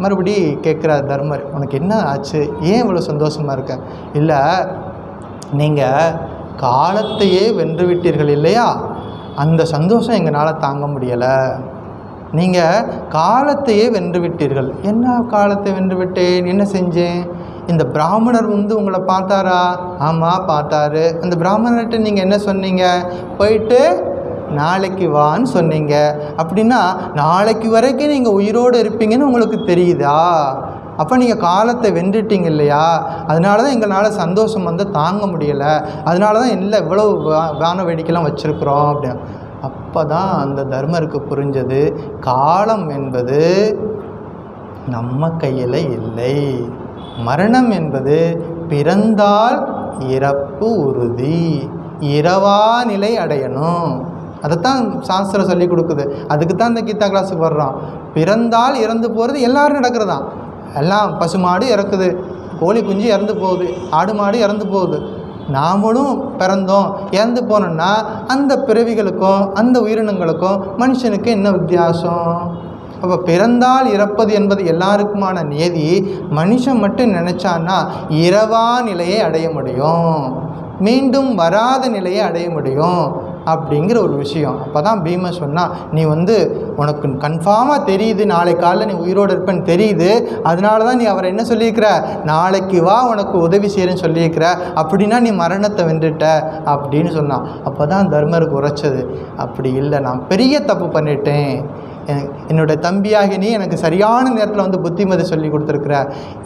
மறுபடி கேட்குறார் தர்மர், உனக்கு என்ன ஆச்சு, ஏன் இவ்வளோ சந்தோஷமாக இருக்க? இல்லை, நீங்கள் காலத்தையே வென்று விட்டீர்கள் இல்லையா, அந்த சந்தோஷம் எங்களால் தாங்க முடியலை. நீங்கள் காலத்தையே வென்று விட்டீர்கள். என்ன காலத்தை வென்று விட்டேன், என்ன செஞ்சேன்? இந்த பிராமணர் உங்களை பார்த்தாரா? ஆமாம் பார்த்தாரு. அந்த பிராமணர்கிட்ட நீங்கள் என்ன சொன்னீங்க? போயிட்டு நாளைக்கு வான்னு சொன்னீங்க. அப்படின்னா நாளைக்கு வரைக்கும் நீங்கள் உயிரோடு இருப்பீங்கன்னு உங்களுக்கு தெரியுதா? அப்போ நீங்கள் காலத்தை வென்றுட்டீங்க இல்லையா, அதனால தான் எங்களால் சந்தோஷம் தாங்க முடியலை, அதனால தான் இல்லை இவ்வளோ வான வேடிக்கைலாம் வச்சுருக்குறோம் அப்படின்னு. அப்போ தான் அந்த தர்மருக்கு புரிஞ்சது, காலம் என்பது நம்ம கையில் இல்லை, மரணம் என்பது பிறந்தால் இறப்பு உறுதி, இரவா நிலை அடையணும். அதைத்தான் சாஸ்திரம் சொல்லி கொடுக்குது. அதுக்கு தான் இந்த கீதா கிளாஸுக்கு வர்றோம். பிறந்தால் இறந்து போகிறது எல்லோரும் நடக்கிறதான். எல்லாம் பசுமாடு இறக்குது, கோழி குஞ்சு இறந்து போகுது, ஆடு மாடு இறந்து போகுது. நாமளும் பிறந்தோம், இறந்து போனோம்னா அந்த பிறவிகளுக்கும் அந்த உயிரினங்களுக்கும் மனுஷனுக்கு என்ன வித்தியாசம்? அப்போ பிறந்தால் இறப்பது என்பது எல்லாருக்குமான நியதி. மனுஷன் மட்டும் நினச்சான்னா இரவா நிலையை அடைய முடியும், மீண்டும் வராத நிலையை அடைய முடியும் அப்படிங்கிற ஒரு விஷயம். அப்போ தான் பீமன் சொன்னால், நீ உனக்கு கன்ஃபார்மாக தெரியுது நாளை காலையில் நீ உயிரோடு இருப்பேன்னு தெரியுது, அதனால தான் நீ அவரை என்ன சொல்லியிருக்கிற, நாளைக்கு வா உனக்கு உதவி செய்கிறேன்னு சொல்லியிருக்கிற, அப்படின்னா நீ மரணத்தை வென்றுட்ட அப்படின்னு சொன்னான். அப்போ தான் தர்மருக்கு உரைச்சது, அப்படி இல்லை, நான் பெரிய தப்பு பண்ணிட்டேன், என்னுடைய தம்பியாகி நீ எனக்கு சரியான நேரத்தில் புத்திமதி சொல்லி கொடுத்துருக்குற,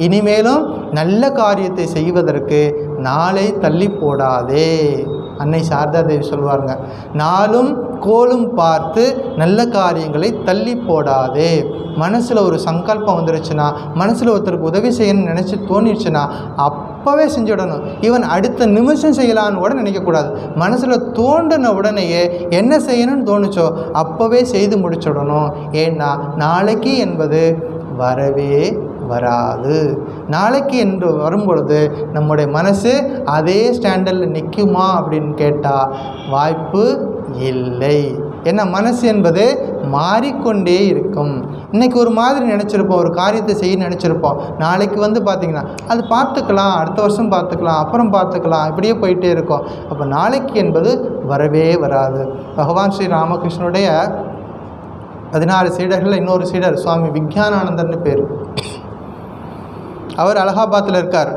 இனிமேலும் நல்ல காரியத்தை செய்வதற்கு நாளை தள்ளி போடாதே. அன்னை சாரதா தேவி சொல்லுவாங்க, நாளும் கோலும் பார்த்து நல்ல காரியங்களை தள்ளி போடாதே. மனசில் ஒரு சங்கல்பம் வந்துருச்சுன்னா, மனசில் ஒருத்தருக்கு உதவி செய்யணும்னு நினச்சி தோணிடுச்சுன்னா அப்போவே செஞ்சுடணும். ஈவன் அடுத்த நிமிஷம் செய்யலான்னு கூட நினைக்கக்கூடாது. மனசில் தோண்டின உடனேயே என்ன செய்யணும்னு தோணுச்சோ அப்போவே செய்து முடிச்சுடணும். ஏன்னா நாளைக்கு என்பது வரவே வராது. நாளைக்கு என்று வரும்பொழுது நம்முடைய மனசு அதே ஸ்டாண்டர்டில் நிற்குமா அப்படின்னு கேட்டால் வாய்ப்பு இல்லை. ஏன்னா மனசு என்பது மாறிக்கொண்டே இருக்கும். இன்றைக்கி ஒரு மாதிரி நினச்சிருப்போம், ஒரு காரியத்தை செய்ய நினச்சிருப்போம், நாளைக்கு பார்த்திங்கன்னா அது பார்த்துக்கலாம், அடுத்த வருஷம் பார்த்துக்கலாம், அப்புறம் பார்த்துக்கலாம், இப்படியே போயிட்டே இருக்கும். அப்போ நாளைக்கு என்பது வரவே வராது. பகவான் ஸ்ரீ ராமகிருஷ்ணனுடைய 16 சீடர்கள் இன்னொரு சீடர் சுவாமி விக்யானானந்தர்னு பேர். அவர் அலகாபாத்தில் இருக்கார்.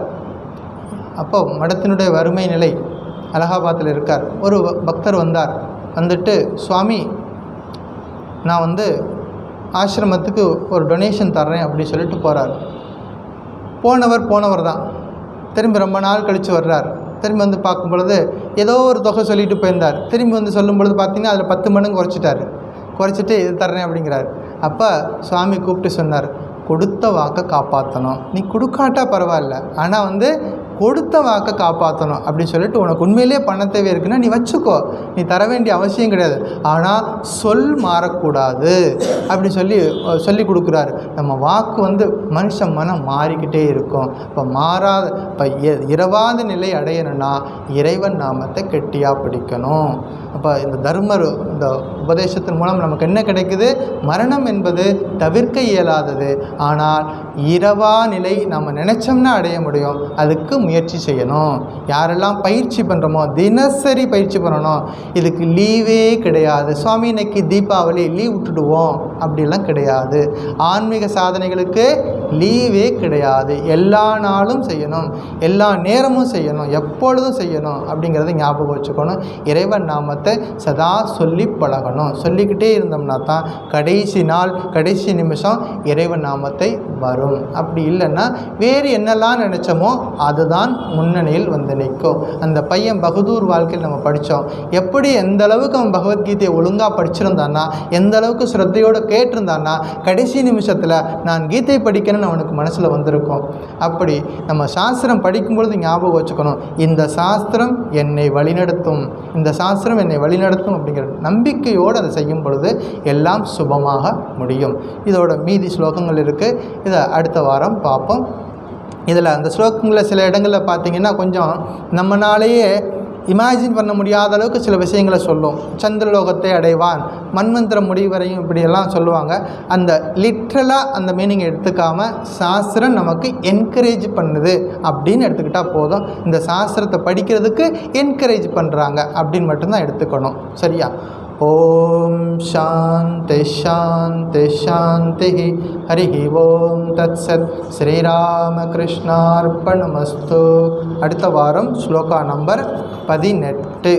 அப்போ மடத்தினுடைய வறுமை நிலை, அலகாபாத்தில் இருக்கார். ஒரு பக்தர் வந்துட்டு சுவாமி நான் ஆசிரமத்துக்கு ஒரு டொனேஷன் தர்றேன் அப்படின்னு சொல்லிட்டு போகிறார். போனவர் தான் திரும்பி ரொம்ப நாள் கழித்து வர்றார். திரும்பி பார்க்கும் பொழுது ஏதோ ஒரு தொகை சொல்லிட்டு போயிருந்தார். திரும்பி சொல்லும் பொழுது பார்த்திங்கன்னா அதில் 10 மடங்கு குறைச்சிட்டு இது தர்றேன் அப்படிங்கிறார். அப்போ சுவாமி கூப்பிட்டு சொன்னார், கொடுத்த வாக்கை காப்பாற்றணும். நீ கொடுக்காட்டா பரவாயில்ல, ஆனால் கொடுத்த வாக்கை காப்பாற்றணும் அப்படின்னு சொல்லிட்டு, உனக்கு உண்மையிலே பண தேவை இருக்குன்னா நீ வச்சுக்கோ, நீ தர வேண்டிய அவசியம் கிடையாது, ஆனால் சொல் மாறக்கூடாது அப்படின்னு சொல்லி கொடுக்குறாரு. நம்ம வாக்கு மனுஷன் மனம் மாறிக்கிட்டே இருக்கும். இப்போ இப்போ இரவாத நிலை அடையணும்னா இறைவன் நாமத்தை கெட்டியாக பிடிக்கணும். அப்போ இந்த தர்மர் இந்த உபதேசத்தின் மூலம் நமக்கு என்ன கிடைக்குது? மரணம் என்பது தவிர்க்க இயலாதது, ஆனால் இரவா நிலை நம்ம நினச்சோம்னா அடைய முடியும். அதுக்கு முயற்சி செய்யணும். யாரெல்லாம் பயிற்சி பண்ணுறோமோ தினசரி பயிற்சி பண்ணணும். இதுக்கு லீவே கிடையாது. சுவாமி இன்னைக்கு தீபாவளி லீவ் விட்டுடுவோம் அப்படிலாம் கிடையாது. ஆன்மீக சாதனைகளுக்கு லீவே கிடையாது. எல்லா நாளும் செய்யணும், எல்லா நேரமும் செய்யணும், எப்பொழுதும் செய்யணும் அப்படிங்கிறத ஞாபகம் வச்சுக்கணும். இறைவன் நாமத்தை சதா சொல்லி பழகணும். சொல்லிக்கிட்டே இருந்தோம்னா தான் கடைசி நாள் கடைசி நிமிஷம் இறைவன் நாமத்தை வரும். அப்படி இல்லைன்னா வேறு என்னெல்லாம் நினச்சோமோ அதுதான் முன்னணியில் நிற்கும். அந்த பையன் பகதூர் வாழ்க்கையில் நம்ம படித்தோம். எப்படி எந்த அளவுக்கு அவன் பகவத்கீதையை ஒழுங்காக படிச்சிருந்தான்னா, எந்த அளவுக்கு ஸ்ரத்தையோடு கேட்டிருந்தான்னா, கடைசி நிமிஷத்தில் நான் கீதை படிக்கணும்னு அவனுக்கு மனசில் வந்திருக்கும். அப்படி நம்ம சாஸ்திரம் படிக்கும்பொழுது ஞாபகம் வச்சுக்கணும், இந்த சாஸ்திரம் என்னை வழிநடத்தும், இந்த சாஸ்திரம் என்னை வழிநடத்தும் அப்படிங்கிற நம்பிக்கையோடு அதை செய்யும் பொழுது எல்லாம் சுபமாக முடியும். இதோட மீதி ஸ்லோகங்கள் இருக்குது, இதை அடுத்த வாரம் பார்ப்போம். இதில் அந்த ஸ்லோகங்களில் சில இடங்களில் பார்த்திங்கன்னா கொஞ்சம் நம்மளாலேயே இமேஜின் பண்ண முடியாத அளவுக்கு சில விஷயங்களை சொல்லும். சந்திரலோகத்தை அடைவான், மன்வந்திரம் முடிவரையும் இப்படியெல்லாம் சொல்லுவாங்க. அந்த லிட்ரலாக அந்த மீனிங் எடுத்துக்காமல் சாஸ்திரம் நமக்கு என்கரேஜ் பண்ணுது அப்படின்னு எடுத்துக்கிட்டால் போதும். இந்த சாஸ்திரத்தை படிக்கிறதுக்கு என்கரேஜ் பண்ணுறாங்க அப்படின்னு மட்டும்தான் எடுத்துக்கணும். சரியா? ஓம் சாந்தி சாந்தி சாந்தி. ஹரி ஓம் தத்சத். ஸ்ரீராமகிருஷ்ணார்ப்பணமஸ்து. அடுத்த வாரம் ஸ்லோகா நம்பர் 18.